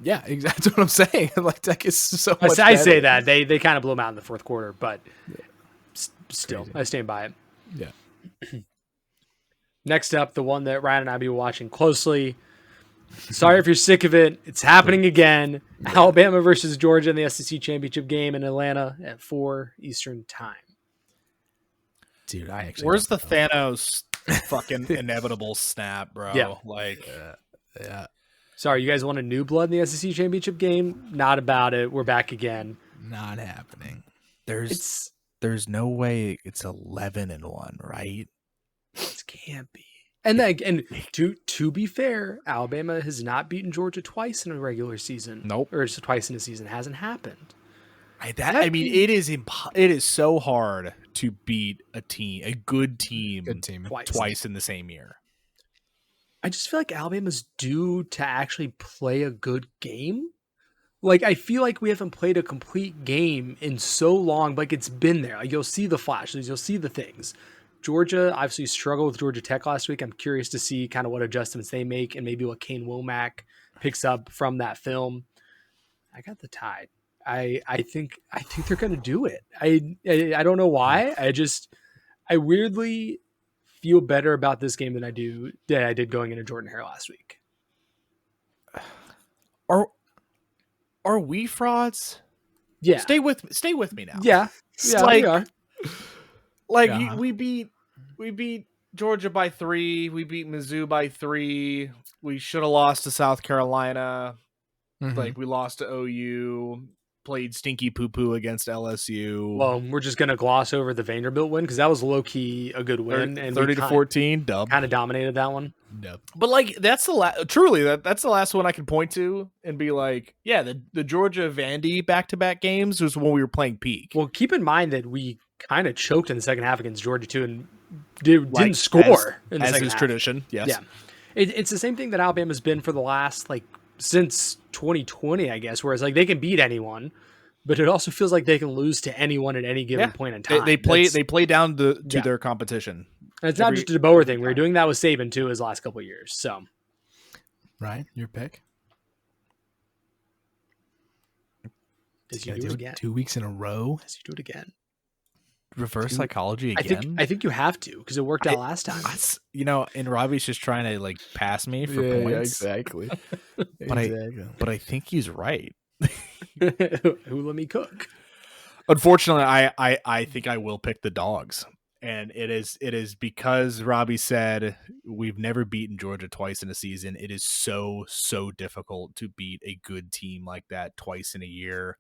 Yeah, exactly. That's what I'm saying. Like, Tech is so much I say that. They kind of blew them out in the fourth quarter, but still, crazy. I stand by it. Yeah. Next up, the one that Ryan and I be watching closely. Sorry if you're sick of it. It's happening again. Alabama versus Georgia in the SEC championship game in Atlanta at 4 Eastern time. Dude, where's the Thanos fucking inevitable snap, bro? Yeah. Yeah. Sorry, you guys want a new blood in the SEC championship game? Not about it. We're back again. Not happening. There's no way it's 11-1, right? It can't be. And to be fair, Alabama has not beaten Georgia twice in a regular season. Nope. Or just twice in a season. It hasn't happened. It is so hard to beat a good team twice in the same year. I just feel like Alabama's due to actually play a good game. Like, I feel like we haven't played a complete game in so long. Like, it's been there. Like, you'll see the flashes. You'll see the things. Georgia obviously struggled with Georgia Tech last week. I'm curious to see kind of what adjustments they make and maybe what Kane Womack picks up from that film. I got the Tide. I think they're going to do it. I don't know why. I weirdly feel better about this game than I did going into Jordan-Hare last week. Are we frauds? Yeah. Stay with me now. Yeah. Yeah, we are. Like we beat Georgia by 3. We beat Mizzou by 3. We should have lost to South Carolina. Mm-hmm. Like we lost to OU. Played stinky poo-poo against LSU. Well, we're just going to gloss over the Vanderbilt win because that was low-key a good win. And 30-14, dub. Kind of dominated that one. Dub. But like that's that's the last one I can point to and be like, yeah, the Georgia Vandy back-to-back games was when we were playing peak. Well, keep in mind that we kind of choked in the second half against Georgia too and didn't score in the second half. As is tradition, yes. Yeah. It's the same thing that Alabama's been for the last since 2020, I guess, whereas they can beat anyone, but it also feels like they can lose to anyone at any given point in time. They play down to their competition. And it's not just a DeBoer thing. We're doing that with Saban too his last couple of years. So, Ryan, your pick? Does he do it again? 2 weeks in a row? Does he do it again? Reverse psychology again? I think you have to because it worked out last time. And Robbie's just trying to pass me for points. Yeah, exactly. But I think he's right. Who let me cook? Unfortunately, I think I will pick the Dogs. And it is because Robbie said we've never beaten Georgia twice in a season. It is so difficult to beat a good team like that twice in a year.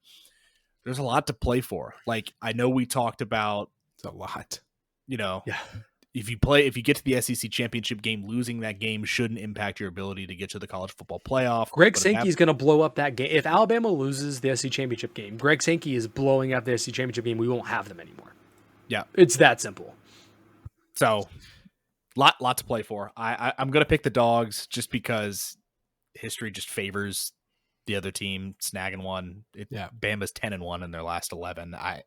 There's a lot to play for. I know we talked about it's a lot. If you get to the SEC championship game, losing that game shouldn't impact your ability to get to the college football playoff. Greg Sankey's going to blow up that game. If Alabama loses the SEC championship game, Greg Sankey is blowing up the SEC championship game. We won't have them anymore. Yeah, it's that simple. So, lot to play for. I'm going to pick the Dogs just because history just favors the other team snagging one. Bama's 10-1 in their last 11. I'll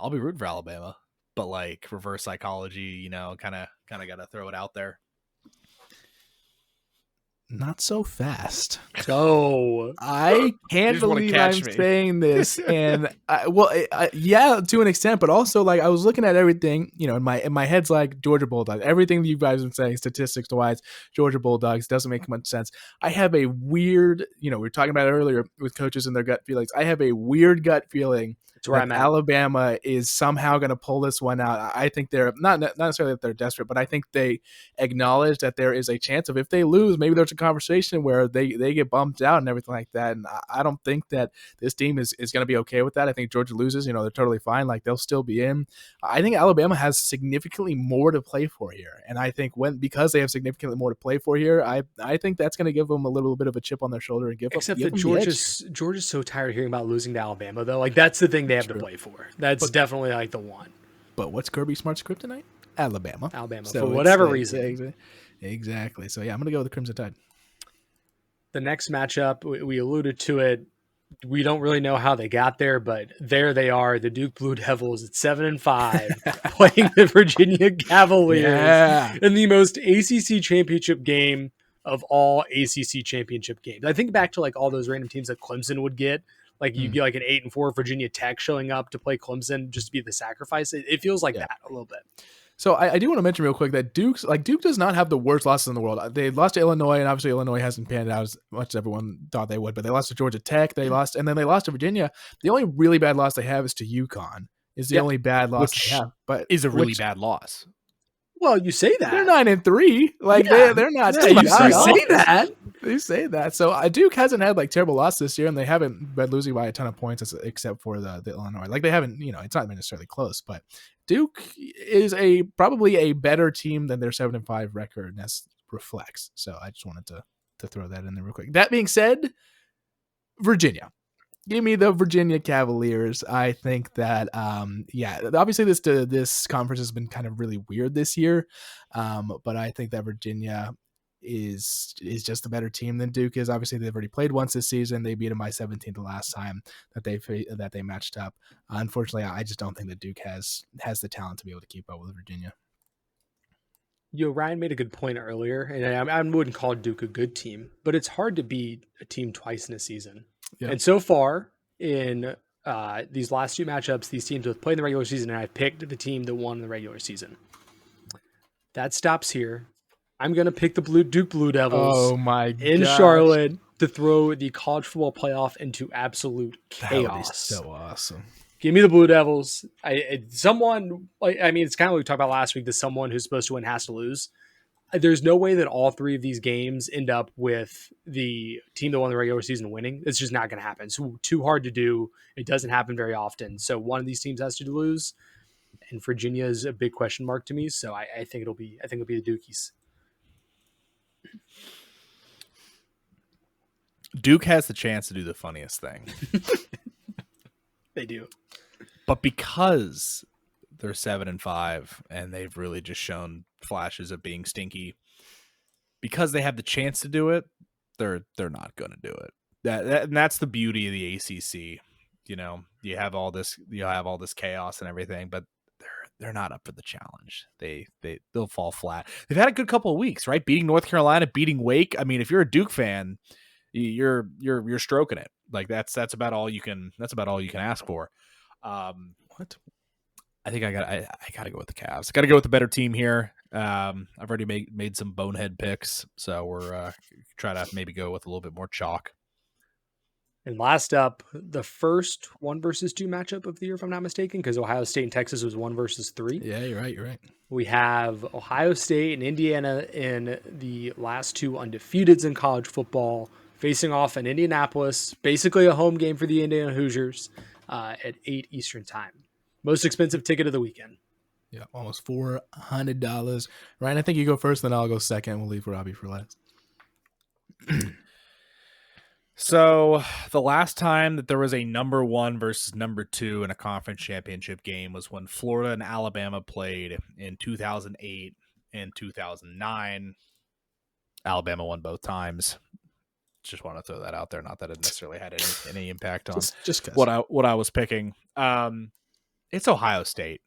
be rooting for Alabama, but reverse psychology, kind of got to throw it out there. Not so fast. So I can't believe I'm saying this, and yeah, to an extent, but also I was looking at everything, in my head's Georgia Bulldogs. Everything that you guys have been saying, statistics wise, Georgia Bulldogs doesn't make much sense. I have a weird, we were talking about it earlier with coaches and their gut feelings. I have a weird gut feeling that Alabama is somehow going to pull this one out. I think they're not necessarily that they're desperate, but I think they acknowledge that there is a chance of if they lose, maybe there's a conversation where they get bumped out and everything like that. And I don't think that this team is going to be okay with that. I think Georgia loses, they're totally fine. They'll still be in. I think Alabama has significantly more to play for here. And I think because they have significantly more to play for here, I think that's going to give them a little bit of a chip on their shoulder and give Except that Georgia's so tired of hearing about losing to Alabama though. That's the thing they have to play for. That's definitely the one. But what's Kirby Smart's kryptonite? Alabama. So for whatever reason. Exactly. So yeah, I'm going to go with the Crimson Tide. The next matchup, we alluded to it. We don't really know how they got there, but there they are, the Duke Blue Devils at 7-5, playing the Virginia Cavaliers in the most ACC championship game of all ACC championship games. I think back to all those random teams that Clemson would get. You'd get an 8-4 Virginia Tech showing up to play Clemson just to be the sacrifice. It feels like that a little bit. So I do want to mention real quick that Duke does not have the worst losses in the world. They lost to Illinois, and obviously Illinois hasn't panned out as much as everyone thought they would. But they lost to Georgia Tech. They lost to Virginia. The only really bad loss they have is to UConn. Is the only bad loss they have, but is a really bad loss. Well, you say that they're 9-3. They're not. Yeah, you say that. You say that. So Duke hasn't had terrible loss this year, and they haven't been losing by a ton of points except for the Illinois. They haven't. It's not necessarily close, but Duke is probably a better team than their 7-5 record reflects. So I just wanted to throw that in there real quick. That being said, Virginia. Give me the Virginia Cavaliers. I think that, obviously this conference has been kind of really weird this year, but I think that Virginia is just a better team than Duke is. Obviously, they've already played once this season. They beat them by 17 the last time that they matched up. Unfortunately, I just don't think that Duke has the talent to be able to keep up with Virginia. Ryan made a good point earlier, and I wouldn't call Duke a good team, but it's hard to beat a team twice in a season. Yeah. And so far in these last two matchups, these teams both played in the regular season, and I picked the team that won the regular season. That stops here. I'm going to pick the Duke Blue Devils in Charlotte to throw the college football playoff into absolute chaos. That would be so awesome. Give me the Blue Devils. It's kind of what we talked about last week, that someone who's supposed to win has to lose. There's no way that all three of these games end up with the team that won the regular season winning. It's just not going to happen. It's too hard to do. It doesn't happen very often. So one of these teams has to lose. And Virginia is a big question mark to me. So I think it'll be the Dukies. Duke has the chance to do the funniest thing. They do. But because they're 7-5 and they've really just shown flashes of being stinky, because they have the chance to do it, they're not going to do it. And that's the beauty of the ACC. You know, you have all this chaos and everything, but they're not up for the challenge. They'll fall flat. They've had a good couple of weeks, right? Beating North Carolina, beating Wake. I mean, if you're a Duke fan, you're stroking it. Like that's about all you can ask for. What? I think I gotta go with the Cavs. Got to go with the better team here. I've already made some bonehead picks, so we're try to maybe go with a little bit more chalk. And last up, the first 1 versus 2 matchup of the year, if I'm not mistaken, because Ohio State and Texas was 1 versus 3. Yeah, you're right. We have Ohio State and Indiana in the last 2 undefeateds in college football, facing off in Indianapolis, basically a home game for the Indiana Hoosiers at 8 Eastern time. Most expensive ticket of the weekend. Yeah, almost $400. Ryan, I think you go first, then I'll go second. We'll leave Robbie for last. So the last time that there was a number 1 versus number 2 in a conference championship game was when Florida and Alabama played in 2008 and 2009. Alabama won both times. Just want to throw that out there. Not that it necessarily had any impact on just what I was picking. It's Ohio State.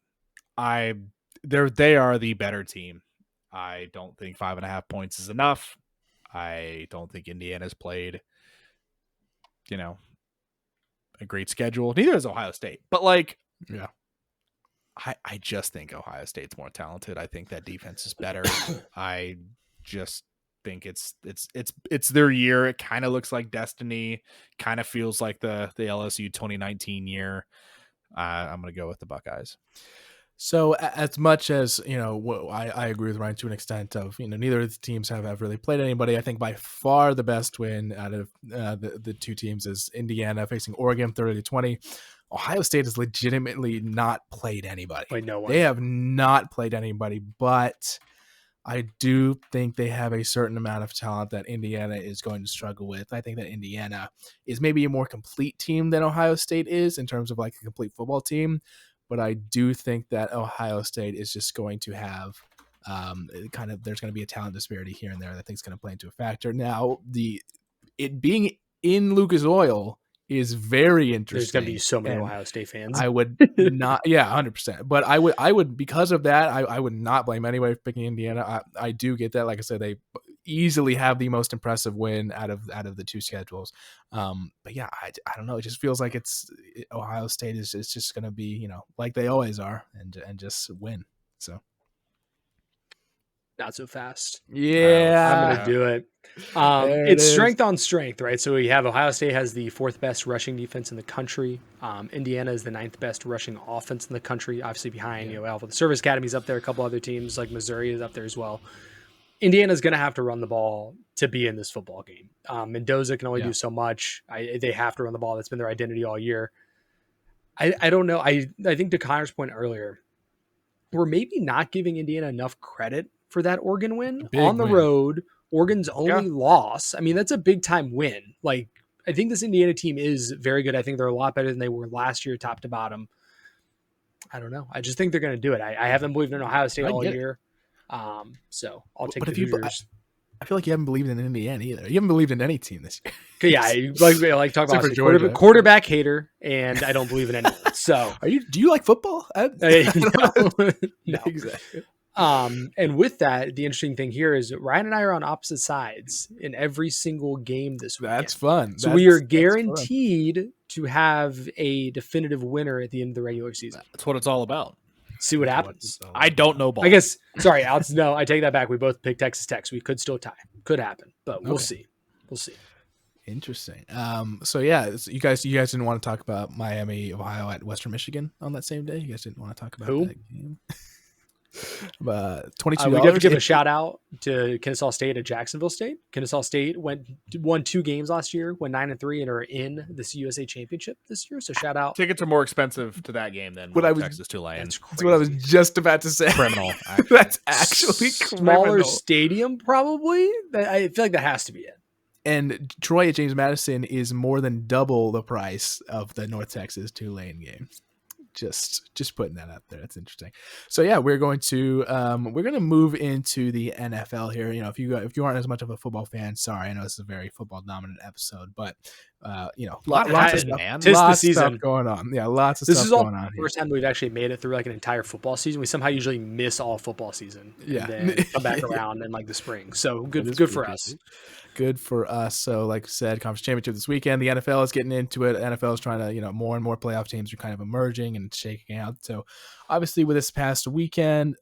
They are the better team. I don't think 5.5 points is enough. I don't think Indiana's played, a great schedule. Neither is Ohio State. But yeah, I just think Ohio State's more talented. I think that defense is better. I just think it's their year. It kind of looks like destiny. Kind of feels like the LSU 2019 year. I'm going to go with the Buckeyes. So as much as, I agree with Ryan to an extent of, neither of the teams have really played anybody. I think by far the best win out of the two teams is Indiana facing Oregon 30-20. Ohio State has legitimately not played anybody. No one. They have not played anybody, but I do think they have a certain amount of talent that Indiana is going to struggle with. I think that Indiana is maybe a more complete team than Ohio State is in terms of like a complete football team. But I do think that Ohio State is just going to have there's going to be a talent disparity here and there that I think is going to play into a factor. Now, it being in Lucas Oil is very interesting. There's going to be so many Ohio State fans. I would not, 100%. But I would because of that, I would not blame anybody for picking Indiana. I do get that. Like I said, they easily have the most impressive win out of the two schedules. But yeah, I don't know. It just feels like Ohio State is just going to be, like they always are and just win. So. Not so fast. Yeah. I'm going to do it. It's strength on strength, right? So we have Ohio State has the 4th best rushing defense in the country. Indiana is the 9th best rushing offense in the country, obviously behind, Alpha. The Service Academy's up there. A couple other teams like Missouri is up there as well. Indiana's going to have to run the ball to be in this football game. Mendoza can only do so much. They have to run the ball. That's been their identity all year. I don't know. I think to Connor's point earlier, we're maybe not giving Indiana enough credit for that Oregon win on the road. Oregon's only loss. I mean, that's a big time win. Like, I think this Indiana team is very good. I think they're a lot better than they were last year, top to bottom. I don't know. I just think they're going to do it. I haven't believed in Ohio State all year. So I'll take the Hoosiers. I feel like you haven't believed in Indiana either. You haven't believed in any team this year. Yeah, I like talk about quarterback hater, and I don't believe in anyone. So, do you like football? No. Exactly. And with that, the interesting thing here is Ryan and I are on opposite sides in every single game this weekend. That's fun. So we are guaranteed to have a definitive winner at the end of the regular season. That's what it's all about. See what happens. I don't know ball. I guess. Sorry, Alex. No, I take that back. We both picked Texas Tech. So we could still tie. Could happen, but we'll see. We'll see. Interesting. So you guys didn't want to talk about Miami, Ohio at Western Michigan on that same day. You guys didn't want to talk about that game. $22. We have to give a shout out to Kennesaw State at Jacksonville State. Kennesaw State won 2 games last year, went 9-3, and are in this USA Championship this year. So shout out. Tickets are more expensive to that game than Texas Tulane. That's what I was just about to say. Criminal. That's actually smaller criminal. stadium, probably. I feel like that has to be it. And Troy at James Madison is more than double the price of the North Texas Tulane game. Just putting that out there. That's interesting. So yeah, we're going to move into the NFL here. You know, if you aren't as much of a football fan, sorry, I know this is a very football dominant episode, but lots of stuff going on. Yeah, lots of stuff going on. This is the first time we've actually made it through like an entire football season. We somehow usually miss all football season. And then come back around in like the spring. So good for us. Good for us. So like I said, conference championship this weekend. The NFL is getting into it. NFL is trying to, more and more playoff teams are kind of emerging and shaking out. So obviously with this past week, we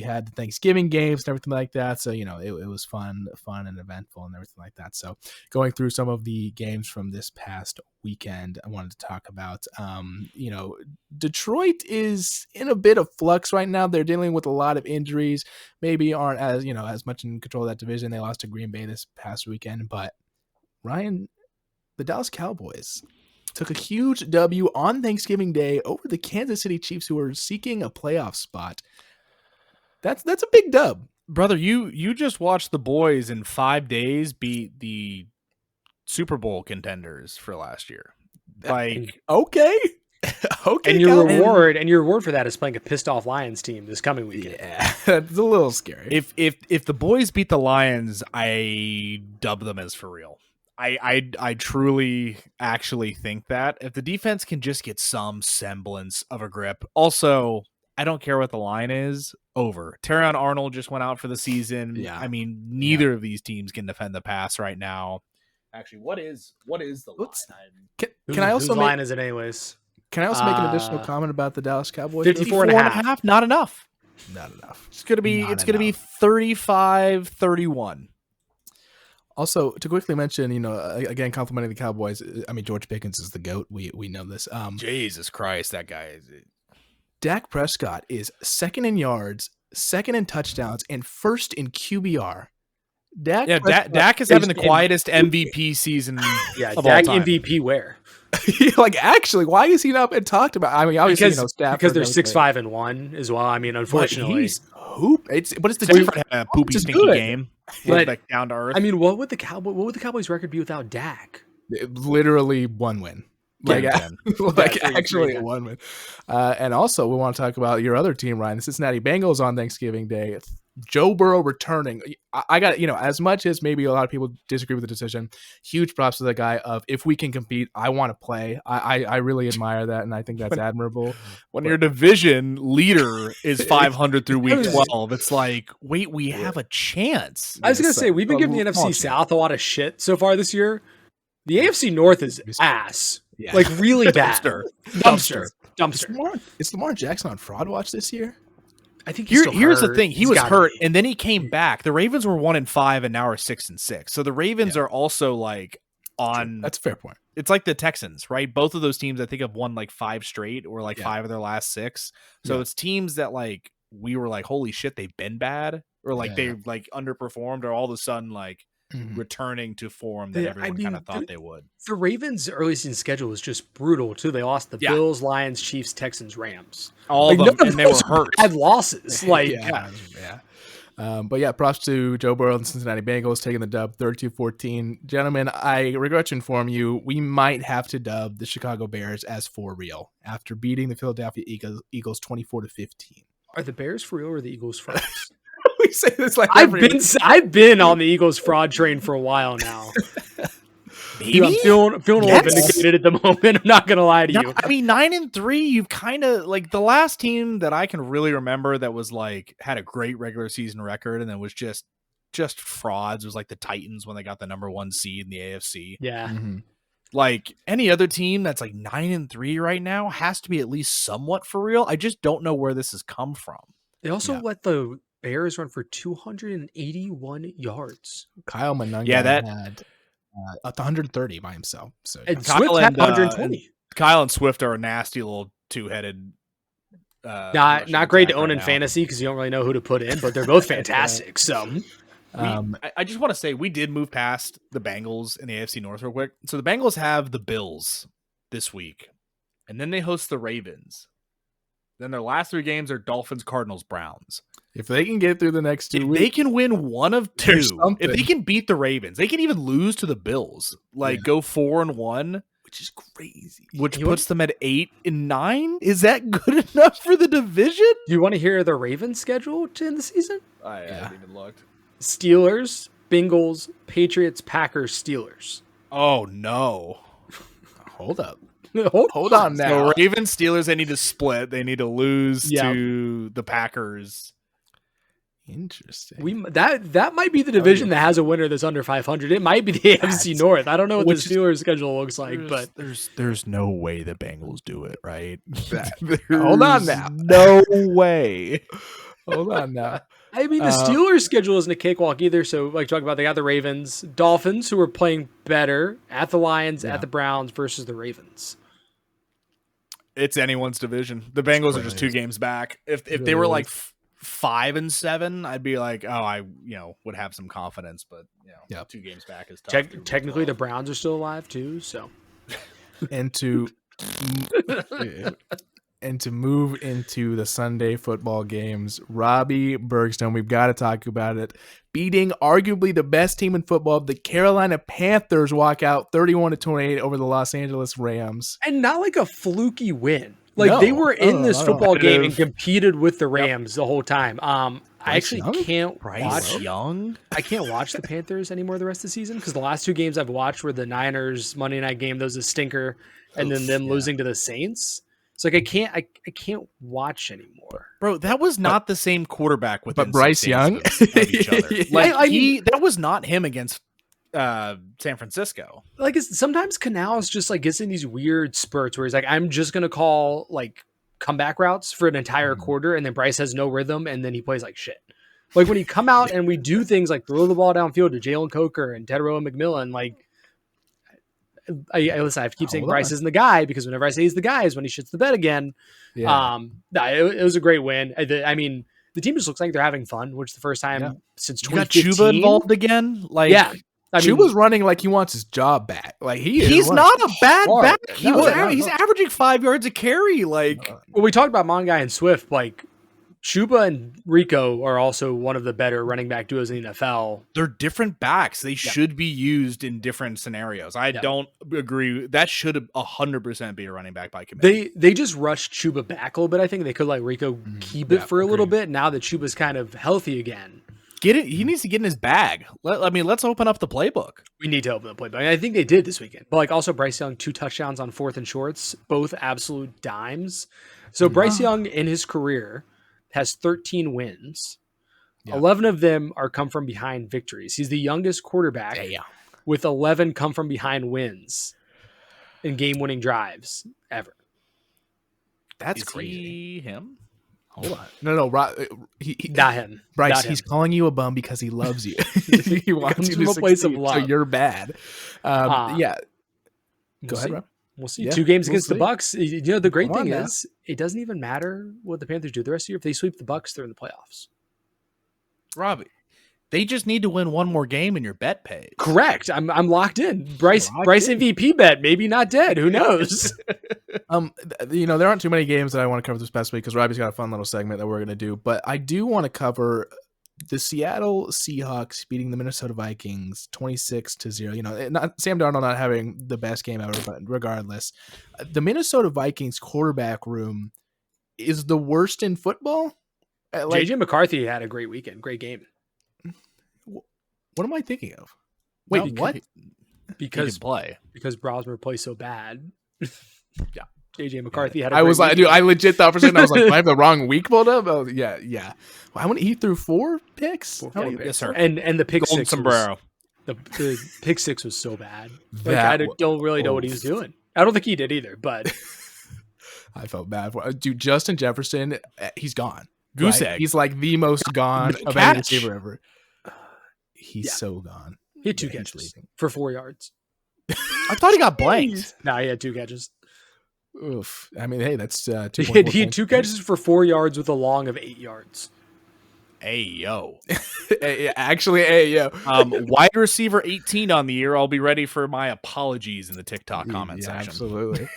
had the Thanksgiving games and everything like that. So, it was fun and eventful and everything like that. So going through some of the games from this past weekend, I wanted to talk about, Detroit is in a bit of flux right now. They're dealing with a lot of injuries, maybe aren't as much in control of that division. They lost to Green Bay this past weekend, but Ryan, the Dallas Cowboys took a huge W on Thanksgiving Day over the Kansas City Chiefs, who are seeking a playoff spot. That's a big dub. Brother, you just watched the boys in 5 days beat the Super Bowl contenders for last year. Like, okay. And your reward for that is playing a pissed off Lions team this coming weekend. Yeah, that's a little scary. If the boys beat the Lions, I dub them as for real. I truly actually think that if the defense can just get some semblance of a grip. Also, I don't care what the line is. Over. Terrion Arnold just went out for the season. Yeah. I mean, neither of these teams can defend the pass right now. Actually, what is the line? Whose line is it anyways? Can I also make an additional comment about the Dallas Cowboys? 54.5. Not enough. Not enough. It's gonna be 35-31. Also, to quickly mention, again, complimenting the Cowboys. I mean, George Pickens is the GOAT. We know this. Jesus Christ, that guy is. Dak Prescott is second in yards, second in touchdowns, and first in QBR. Dak is having the quietest MVP season. Yeah, of Dak all time. MVP where? Actually, why is he not been talked about? I mean, obviously, because they're 6-5 as well. I mean, unfortunately, he's it's the different poopy stinky game. But down to earth. I mean, what would the Cowboys record be without Dak? Literally one win. Actually one win. And also, we want to talk about your other team, Ryan, the Cincinnati Bengals on Thanksgiving Day. Joe Burrow returning. I got, as much as maybe a lot of people disagree with the decision, huge props to the guy of, if we can compete, I want to play. I really admire that, and I think that's admirable. When your division leader is 500 through week 12, it's like, wait, we have a chance. I was going to say, we've been giving the NFC South a lot of shit so far this year. The AFC North is ass. Yeah. Like, really bad. Dumpster. Is Lamar Jackson on fraud watch this year? I think here's the thing. He was hurt, and then he came back. The Ravens were 1-5, and now are 6-6. So the Ravens are also like on. That's a fair point. It's like the Texans, right? Both of those teams, I think, have won like 5 straight or like 5 of their last 6. So it's teams that like we were like, holy shit, they've been bad, or like they like underperformed, or all of a sudden like returning to form that everyone kind of thought they would. The Ravens' early season schedule was just brutal too. They lost the Bills, Lions, Chiefs, Texans, Rams. All of them, and they were hurt. Had losses. But props to Joe Burrow and the Cincinnati Bengals taking the dub 32-14. Gentlemen, I regret to inform you, we might have to dub the Chicago Bears as for real after beating the Philadelphia Eagles 24-15. Are the Bears for real or the Eagles fraud? We say this like I've been on the Eagles fraud train for a while now. Dude, I'm feeling a little vindicated at the moment. I'm not gonna lie to you. I mean, 9-3. You've kind of like the last team that I can really remember that was like had a great regular season record and then was just frauds was like the Titans when they got the number 1 seed in the AFC. Yeah. Like any other team that's like 9-3 right now has to be at least somewhat for real. I just don't know where this has come from. They also let the Bears run for 281 yards. Kyle Monangai had 130 by himself. So and Swift had 120. Kyle and Swift are a nasty little two-headed. Not great to own in fantasy because you don't really know who to put in, but they're both fantastic. So. I just want to say we did move past the Bengals in the AFC North real quick. So the Bengals have the Bills this week, and then they host the Ravens. Then their last 3 games are Dolphins, Cardinals, Browns. If they can get through the next 2 weeks, they can win one of 2. If they can beat the Ravens, they can even lose to the Bills. Go 4-1, which is crazy. Which puts them at 8-9. Is that good enough for the division? Do you want to hear the Ravens schedule to end the season? I haven't even looked. Steelers, Bengals, Patriots, Packers, Steelers. Oh no! Hold up. Hold on now. So Ravens, Steelers, they need to split. They need to lose to the Packers. Interesting. That might be the division that has a winner that's under 500. It might be the AFC North. I don't know what the Steelers schedule looks like, but there's no way the Bengals do it, right? Hold on now. No way. Hold on now. I mean, the Steelers' schedule isn't a cakewalk either. So, like, talk about they got the Ravens, Dolphins, who are playing better, at the Lions, at the Browns versus the Ravens. It's anyone's division. The Bengals are just 2 games back. If they were like 5-7, I'd be like, oh, I would have some confidence. But 2 games back is tough. Technically, the Browns are still alive too. So, and to move into the Sunday football games, Robbie Bergstone, we've got to talk about it. Beating arguably the best team in football, the Carolina Panthers walk out 31-28 over the Los Angeles Rams. And not like a fluky win. They were in this football game and competed with the Rams the whole time. I actually can't watch Young. I can't watch the Panthers anymore the rest of the season because the last 2 games I've watched were the Niners Monday night game. That was a stinker. And then them losing to the Saints. It's like I can't watch anymore, bro. That was not the same quarterback with Bryce Young of each other. That was not him against San Francisco. Like sometimes Canales just like gets in these weird spurts where he's like, I'm just gonna call like comeback routes for an entire quarter, and then Bryce has no rhythm, and then he plays like shit. Like when he come out and we do things like throw the ball downfield to Jalen Coker and Tedrow McMillan, like. I keep saying Bryce isn't the guy because whenever I say he's the guy is when he shits the bed again. Yeah. It was a great win. I mean, the team just looks like they're having fun, which is the first time since 2015. You got Chuba involved again? Chuba's running like he wants his job back. Like he's not a bad back. He's averaging 5 yards a carry. Well, we talked about Mongai and Swift. Like Chuba and Rico are also one of the better running back duos in the NFL. They're different backs. They should be used in different scenarios. I don't agree. That should 100% be a running back by committee. They just rushed Chuba back a little bit. I think they could let Rico keep it for a little bit now that Chuba's kind of healthy again. Get it. He needs to get in his bag. Let's open up the playbook. We need to open the playbook. I think they did this weekend. But also Bryce Young, 2 touchdowns on 4th and shorts, both absolute dimes. So Bryce Young in his career has 13 wins. 11 of them are come from behind victories. He's the youngest quarterback with 11 come from behind wins in game-winning drives ever. That's crazy. Him? Hold on. No. Not him. Bryce, not him. He's calling you a bum because he loves you. He wants you to succeed, place of love. so you're bad. Go ahead, Rob. We'll see. 2 games against the Bucks. The great thing is it doesn't even matter what the Panthers do the rest of the year. If they sweep the Bucks, they're in the playoffs. Robbie, they just need to win one more game in your bet page. Correct. I'm locked in. Bryce MVP bet, maybe not dead. Who knows? There aren't too many games that I want to cover this past week because Robbie's got a fun little segment that we're going to do. But I do want to cover the Seattle Seahawks beating the Minnesota Vikings 26-0. Sam Darnold not having the best game ever, but regardless, the Minnesota Vikings quarterback room is the worst in football. JJ McCarthy had a great weekend, great game. What am I thinking of? Wait, what? Because Brosmer plays so bad. Yeah. JJ McCarthy had a great weekend. I legit thought for a second I was like, do I have the wrong week pulled up? Oh, yeah. Well, he threw 4 picks? Yes, sir. And the pick Golden six sombrero. The pick six was so bad. Like I don't really know what he was doing. I don't think he did either, but I felt bad for dude. Justin Jefferson, he's gone. Goose right? egg. He's like the most gone of any receiver ever. He's so gone. He had 2 catches for 4 yards. I thought he got blanked. No, he had 2 catches. Oof. I mean, hey, that's 2. He had 2 catches for 4 yards with a long of 8 yards. Hey yo. Actually, hey yo. Wide receiver 18 on the year. I'll be ready for my apologies in the TikTok comment section. Absolutely.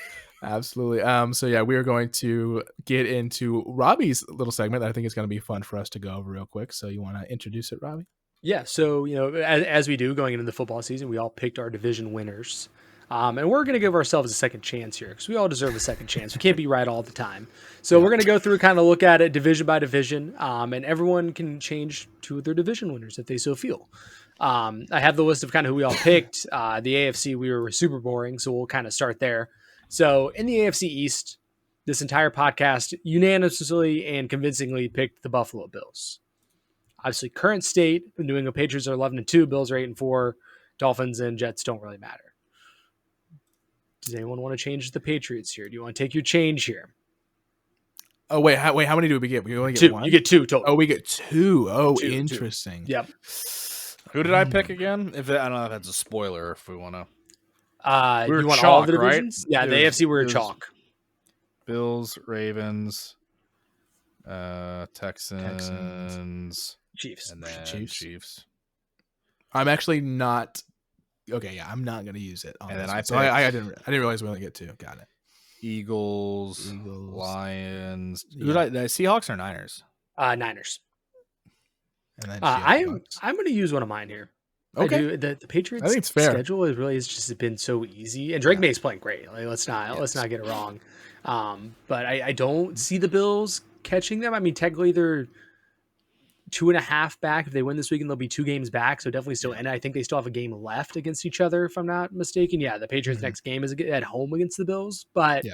Absolutely. So yeah, we are going to get into Robbie's little segment that I think is going to be fun for us to go over real quick. So you want to introduce it, Robbie? Yeah. So, as we do going into the football season, we all picked our division winners. And we're going to give ourselves a second chance here because we all deserve a second chance. We can't be right all the time. So we're going to go through kind of look at it division by division. And everyone can change 2 of their division winners if they so feel. I have the list of kind of who we all picked. The AFC, we were super boring. So we'll kind of start there. So in the AFC East, this entire podcast unanimously and convincingly picked the Buffalo Bills. Obviously, current state, the New England Patriots are 11-2, Bills are 8-4, Dolphins and Jets don't really matter. Does anyone want to change the Patriots here? Do you want to take your change here? Oh, wait, how many do we get? We only get 2. 1? You get 2 total. Oh, we get 2. Oh, 2, interesting. 2. Yep. Who did I pick again? I don't know if that's a spoiler if we want to. We were you want chalk, all the divisions? right? Yeah, the AFC were chalk. Bills, Ravens, Texans, Chiefs, and then Chiefs. I'm actually not. Okay, yeah, I'm not going to use it. And then I didn't realize we only get 2. Got it. Eagles, Lions. The Seahawks or Niners? Niners. And then I'm going to use one of mine here. Okay, the Patriots. I think it's fair. Schedule has just been so easy, and Drake May's playing great. Like, let's not get it wrong. But I don't see the Bills catching them. I mean, technically they're 2.5 back. If they win this weekend, they'll be 2 games back. So definitely still. And I think they still have a game left against each other, if I'm not mistaken. Yeah, the Patriots' next game is at home against the Bills. But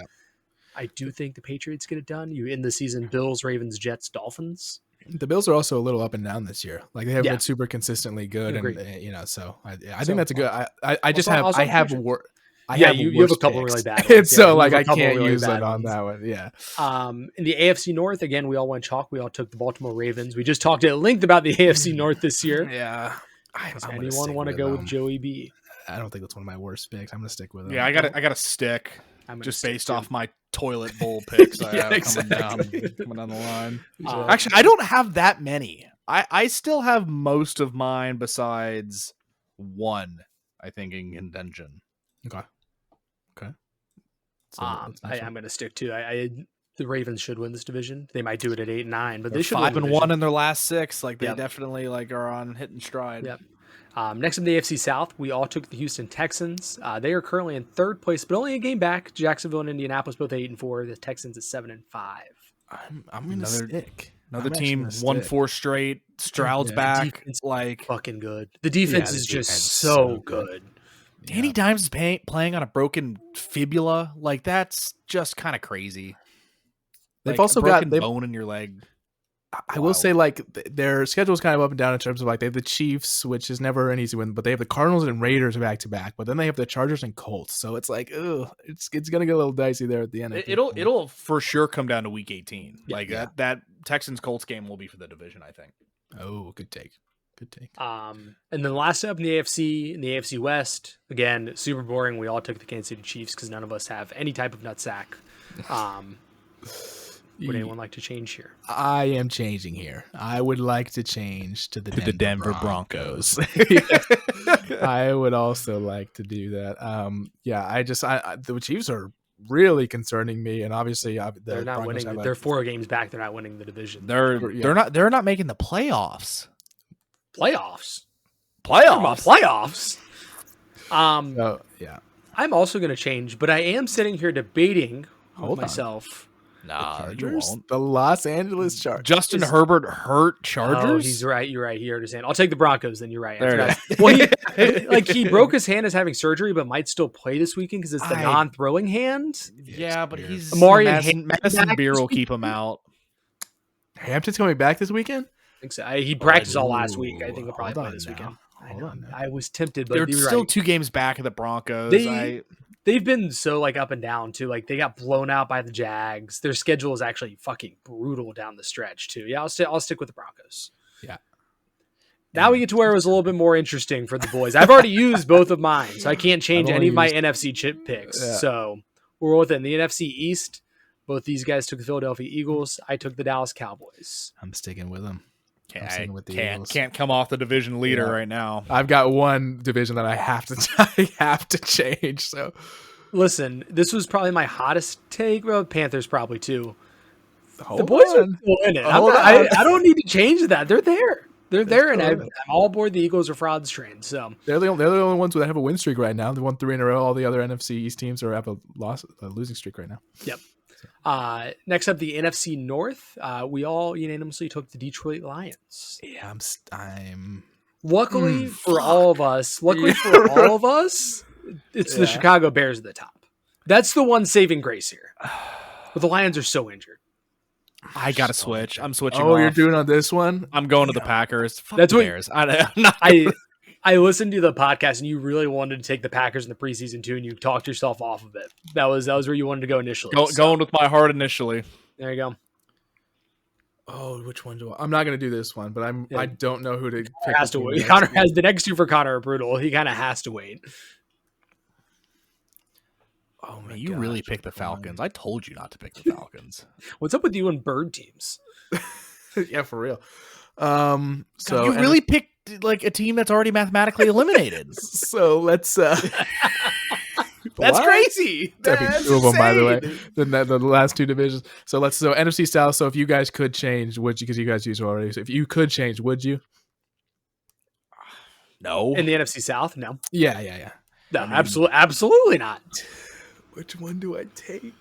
I do think the Patriots get it done. You end the season: Bills, Ravens, Jets, Dolphins. The Bills are also a little up and down this year. Like they have been super consistently good, and so I think that's a good. I have a couple really bad ones. So like I can't use it on that one. Yeah. In the AFC North, again, we all went chalk. We all took the Baltimore Ravens. We just talked at length about the AFC North this year. Yeah. Does anyone want to go with Joey B? I don't think that's one of my worst picks. I'm gonna stick with him. Yeah, I got to stick. Just based off my toilet bowl picks I have coming down the line. Actually, I don't have that many. I still have most of mine besides one, I think, in contention. Okay. So I'm going to stick to the Ravens should win this division. They might do it at 8-9, but they're they should 5-1 in their last 6. Like they definitely are on hitting stride. Yep. Next in the AFC South, we all took the Houston Texans. They are currently in 3rd place, but only a game back. Jacksonville and Indianapolis both 8-4. The Texans at 7-5. I'm gonna stick. Another team won 4 straight. Stroud's back. It's like fucking good. The defense is just so good. Danny Dimes is playing on a broken fibula. Like that's just kind of crazy. They've also got bone in your leg. I will say, like, their schedule is kind of up and down in terms of, like, they have the Chiefs, which is never an easy win, but they have the Cardinals and Raiders back to back, but then they have the Chargers and Colts. So it's like, it's going to get a little dicey there at the end. It'll for sure come down to week 18. That Texans Colts game will be for the division, I think. Oh, good take. And then last up in the AFC West, again, super boring. We all took the Kansas City Chiefs because none of us have any type of nutsack. Would anyone like to change here? I am changing here. I would like to change to the Denver Broncos. I would also like to do that. The Chiefs are really concerning me, and obviously they're not Broncos winning. They're 4 games back. They're not winning the division. They're not making the playoffs. Playoffs. I'm also going to change, but I am sitting here debating with myself. Nah, you won't. The Los Angeles Chargers. Justin Herbert hurt Chargers? Oh, he's right. You're right. He hurt his hand. I'll take the Broncos. Then you're right. He broke his hand as having surgery, but might still play this weekend because it's the non-throwing hand. Yeah, but he's Amari and Madison Beer will keep him out. Hampton's coming back this weekend? I think so. He practiced all last week. I think he'll probably play this weekend. I was tempted, but they're still 2 games back of the Broncos. They've been so like up and down too. Like they got blown out by the Jags. Their schedule is actually fucking brutal down the stretch too. Yeah, I'll stick with the Broncos. Yeah. Now we get to where it was a little bit more interesting for the boys. I've already used both of mine, so I can't change any of my NFC chip picks. Yeah. So we're within the NFC East. Both these guys took the Philadelphia Eagles. I took the Dallas Cowboys. I'm sticking with them. Can't come off the division leader right now. I've got one division that I have to change. So listen, this was probably my hottest take. Well, Panthers probably too. The boys are still in it. I don't need to change that. They're there. They're there, and I'm all aboard the Eagles or frauds train. So they're the only ones that have a win streak right now. They won 3 in a row. All the other NFC East teams have a losing streak right now. Yep. Next up, the NFC North. We all unanimously took the Detroit Lions. Yeah, I'm. Luckily for all of us, it's the Chicago Bears at the top. That's the one saving grace here. But the Lions are so injured. I gotta switch. I'm switching. Oh, you're doing on this one? I'm going to the Packers. That's the what Bears. I listened to the podcast and you really wanted to take the Packers in the preseason too, and you talked yourself off of it. That was where you wanted to go initially. Going with my heart initially. There you go. Oh, which one do I'm not going to do this one, but I don't know who to pick. Has to wait. Connor has the next two for Connor are brutal. He kind of has to wait. Oh man, you really picked the Falcons. I told you not to pick the Falcons. What's up with you and bird teams? Yeah, for real. So you really picked like a team that's already mathematically eliminated. So let's. That's crazy. That's 2 of them, by the way. The last 2 divisions. So NFC South. So if you guys could change, would you? Because you guys used it already. So if you could change, would you? No. In the NFC South, no. Yeah. No, absolutely not. Which one do I take?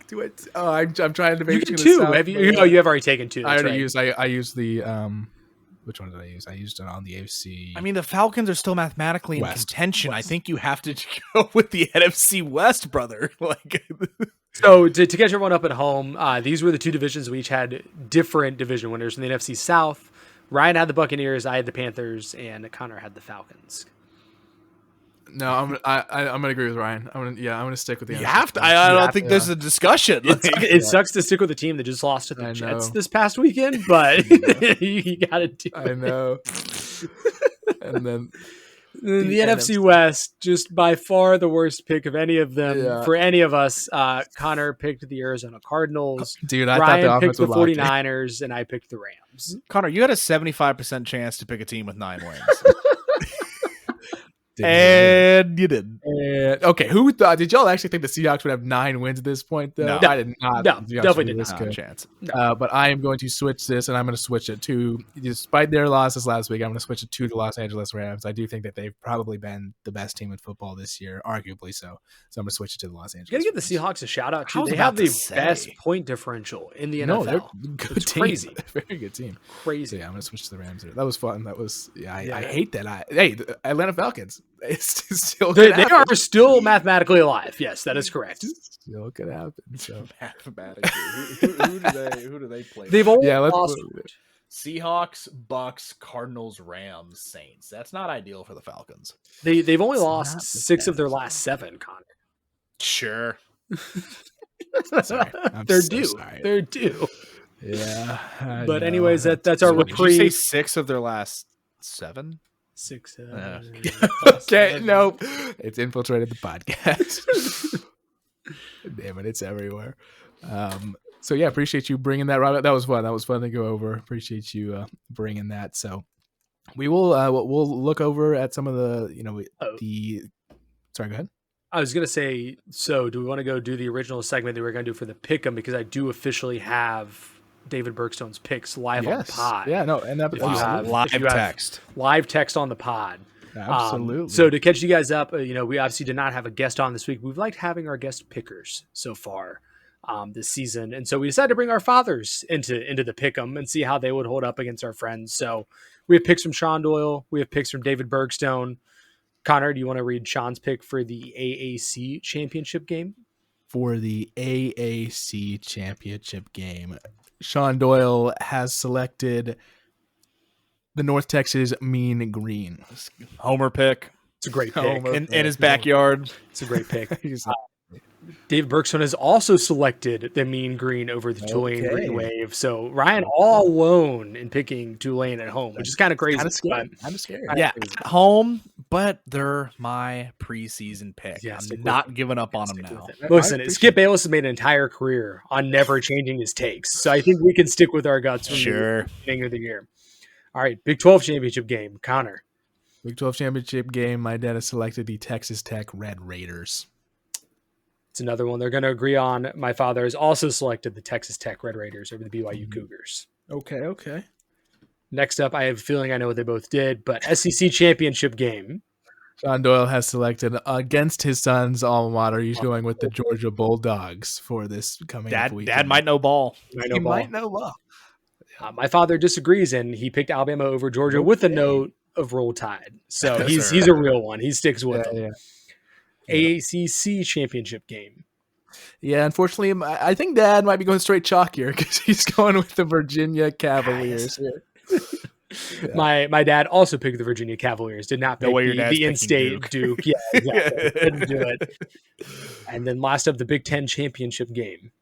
I'm trying to make. You can 2. Have you? No, you have already taken 2. I already used. I used the. Which one did I use? I used it on the AFC. I mean, the Falcons are still mathematically in contention. I think you have to go with the NFC West, brother. So to catch everyone up at home, these were the 2 divisions. We each had different division winners. In the NFC South, Ryan had the Buccaneers, I had the Panthers, and Connor had the Falcons. No, I'm gonna agree with Ryan. I'm gonna stick with the. You have to. I don't think there's a discussion. It sucks to stick with a team that just lost to the Jets this past weekend, but you gotta do it. I know. And then the NFC West, just by far the worst pick of any of them for any of us. Connor picked the Arizona Cardinals. Dude, I Ryan thought picked the 49ers, and I picked the Rams. Connor, you had a 75% chance to pick a team with 9 wins. And you did. Okay, who thought? Did y'all actually think the Seahawks would have 9 wins at this point? Though? No, I did not. No, definitely did not have a chance. But I am going to switch this, and I'm going to switch it to, despite their losses last week, I'm going to switch it to the Los Angeles Rams. I do think that they've probably been the best team in football this year, arguably so. So I'm going to switch it to the Los Angeles. You got to give the Seahawks a shout out too. They have the best point differential in the NFL. No, they're good team. Crazy, very good team. Crazy. So yeah, I'm going to switch to the Rams. That was fun. That was I hate that. The Atlanta Falcons. It's still they are still mathematically alive. Yes, that is correct. Still could happen. So mathematically, who do they play? They've only lost Seahawks, Bucks, Cardinals, Rams, Saints. That's not ideal for the Falcons. They've only lost 6 of their last 7. Connor. Sure. Sorry. They're due. Sorry. They're due. Yeah. But anyways, that's our reprieve. Did you say 6 of their last 7? 6. Okay, nope. It's infiltrated the podcast. Damn it, it's everywhere. So yeah, appreciate you bringing that, Robert. That was fun. That was fun to go over. Appreciate you bringing that. So we will we'll look over at some of the Sorry, go ahead. I was gonna say. So do we want to go do the original segment that we were gonna do for the pick'em, because I do officially have David Bergstone's picks live on the pod. Yeah, no, and live text on the pod. Absolutely. So to catch you guys up, we obviously did not have a guest on this week. We've liked having our guest pickers so far this season, and so we decided to bring our fathers into the pick'em and see how they would hold up against our friends. So we have picks from Sean Doyle. We have picks from David Bergstone. Connor, do you want to read Sean's pick for the AAC championship game? For the AAC championship game, Sean Doyle has selected the North Texas Mean Green. Homer pick. It's a great pick. In his backyard. It's a great pick. David Bergson has also selected the Mean Green over the Tulane Green Wave. So Ryan all alone in picking Tulane at home, which is kind of crazy. Kind of scary. Yeah, at home, but they're my preseason pick. Yeah, I'm not giving up on them now. Listen, Skip Bayless has made an entire career on never changing his takes. So I think we can stick with our guts from the beginning of the year. All right, Big 12 championship game. Connor. Big 12 championship game. My dad has selected the Texas Tech Red Raiders. It's another one they're going to agree on. My father has also selected the Texas Tech Red Raiders over the BYU Cougars. Okay. Next up, I have a feeling I know what they both did, but SEC championship game. Sean Doyle has selected against his son's alma mater. He's going with the Georgia Bulldogs for this coming up week. Dad might know ball. Might know ball. My father disagrees, and he picked Alabama over Georgia with a note of Roll Tide. So he's a real one. He sticks with them. ACC championship game. Yeah, unfortunately, I think Dad might be going straight chalk here because he's going with the Virginia Cavaliers. My dad also picked the Virginia Cavaliers. Did not pick the in-state Duke. Yeah, exactly. Couldn't do it. And then last up, the Big Ten championship game.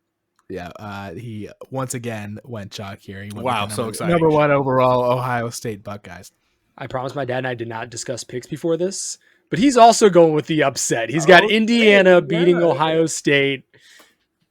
Yeah, he once again went chalk here. He went so exciting! Number 1 overall, Ohio State Buckeyes. I promised my dad and I did not discuss picks before this. But he's also going with the upset. He's got Indiana beating Ohio State.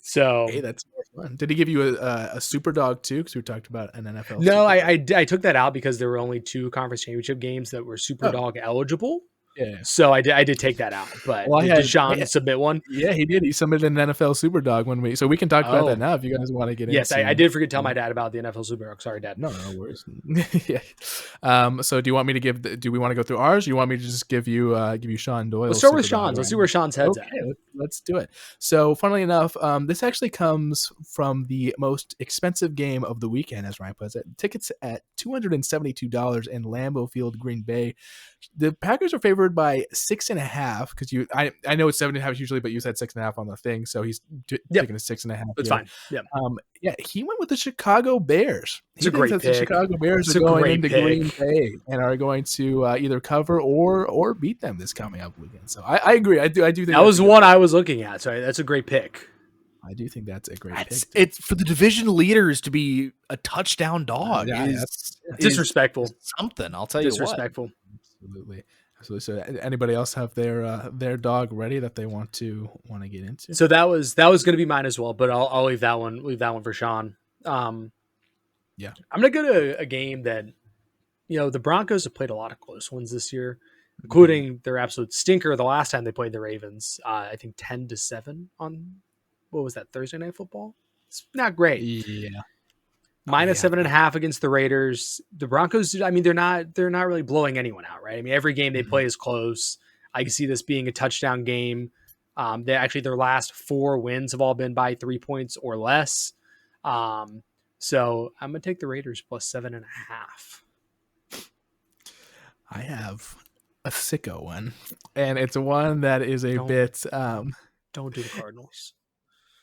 So that's fun. Did he give you a super dog too? Because we talked about an NFL. No, I took that out because there were only 2 conference championship games that were super dog eligible. Yeah. So I did take that out. But did Sean submit one? Yeah, he did. He submitted an NFL Superdog so we can talk about that now if you guys want to get into it. Yes, I did forget to tell my dad about the NFL Superdog. Sorry, Dad. No worries. So do you want me to do we want to go through ours, or you want me to just give you Sean Doyle? Let's start with Sean's. Let's see where Sean's head's at. Let's do it. So funnily enough, this actually comes from the most expensive game of the weekend, as Ryan puts it. Tickets at $272 in Lambeau Field, Green Bay. The Packers are favored by 6.5 because I know it's 7.5 usually, but you said 6.5 on the thing, so he's taking a 6.5. That's fine. Yeah. He went with the Chicago Bears. It's a great pick. The Chicago Bears are going into Green Bay and are going to either cover or beat them this coming up weekend. So I agree. I do think that was one I was looking at. So that's a great pick. I do think that's a great pick. It's for the division leaders to be a touchdown dog. That's disrespectful. Something, I'll tell you what. Disrespectful. Absolutely. So anybody else have their dog ready that they want to get into? So that was going to be mine as well, but I'll leave that one for Sean. I'm going to go to a game that, the Broncos have played a lot of close ones this year, including their absolute stinker the last time they played the Ravens. I think 10-7 on, what was that, Thursday Night Football? It's not great. Yeah. Minus 7.5 against the Raiders. The Broncos, I mean, they're not really blowing anyone out, right? I mean, every game they play is close. I can see this being a touchdown game. Their last 4 wins have all been by 3 points or less. So I'm gonna take the Raiders plus 7.5. I have a sicko one, and it's one that is a bit. Don't do the Cardinals.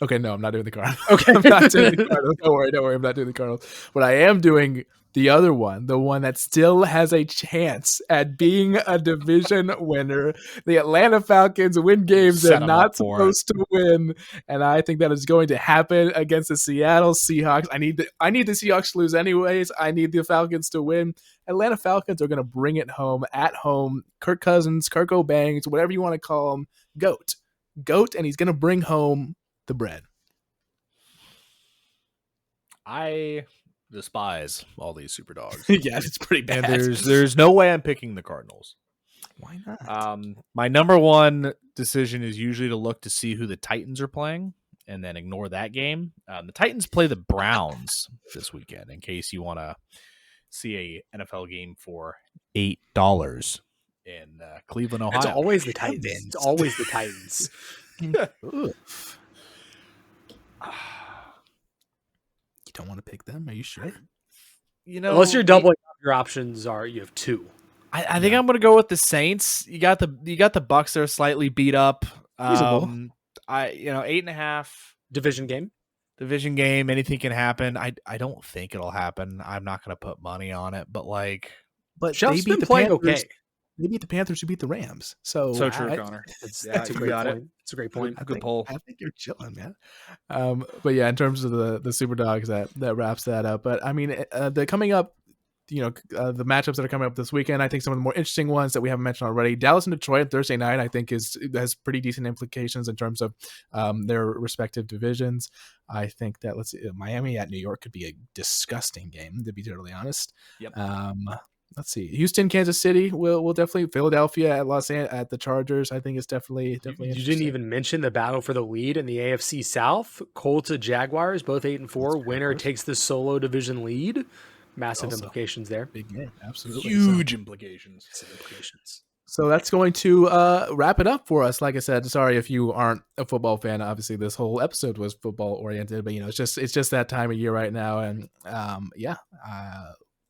Okay, no, I'm not doing the Cardinals. Okay. I'm not doing the Cardinals. Don't worry. I'm not doing the Cardinals. But I am doing the other one, the one that still has a chance at being a division winner. The Atlanta Falcons win games they're not supposed to win, and I think that is going to happen against the Seattle Seahawks. I need the Seahawks to lose anyways. I need the Falcons to win. Atlanta Falcons are going to bring it home at home. Kirk Cousins, Kirk O'Banks, whatever you want to call him, GOAT, and he's going to bring home the bread. I despise all these super dogs. Yeah, it's pretty bad. And there's no way I'm picking the Cardinals. Why not? My number one decision is usually to look to see who the Titans are playing and then ignore that game. The Titans play the Browns this weekend, in case you want to see a NFL game for $8 in Cleveland, Ohio. It's always the Titans. It's always the Titans. You don't want to pick them? Are you sure? Unless you're doubling up, your options are you have 2. I think I'm going to go with the Saints. You got the Bucks that are slightly beat up. 8.5 division game. Anything can happen. I don't think it'll happen. I'm not going to put money on it, but but Chef's they beat been the playing Panthers. okay. They beat the Panthers who beat the Rams. So true, Connor. That's Yeah, a you great got it. point. It's a great point. Good poll. I think you're chilling, man. But yeah, in terms of the Superdogs, that wraps that up. But I mean, the coming up, the matchups that are coming up this weekend, I think some of the more interesting ones that we haven't mentioned already, Dallas and Detroit Thursday night, I think has pretty decent implications in terms of their respective divisions. I think that Miami at New York could be a disgusting game, to be totally honest. Yep. Let's see, Houston, Kansas City will definitely, Philadelphia at the Chargers. I think it's definitely. You didn't even mention the battle for the lead in the AFC South. Colts at Jaguars, both 8-4. Winner takes the solo division lead. Massive implications there. Big game, absolutely huge implications. So that's going to wrap it up for us. Like I said, sorry if you aren't a football fan. Obviously, this whole episode was football oriented, but it's just that time of year right now, and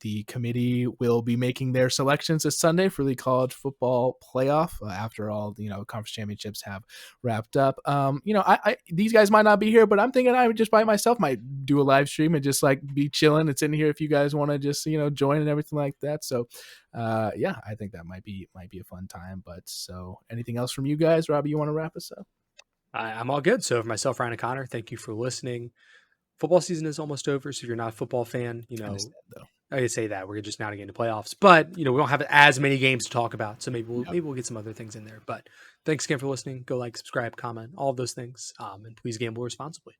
the committee will be making their selections this Sunday for the college football playoff after all conference championships have wrapped up. I these guys might not be here, but I'm thinking I would just by myself might do a live stream and just like be chilling and sitting here if you guys want to just join and everything like that. So I think that might be a fun time. But so anything else from you guys? Robbie, you want to wrap us up? I'm all good. So for myself, Ryan and Connor, thank you for listening. Football season is almost over, so if you're not a football fan, I say that we're just now getting into playoffs, but we don't have as many games to talk about, so maybe we'll get some other things in there. But thanks again for listening. Go like, subscribe, comment, all of those things, and please gamble responsibly.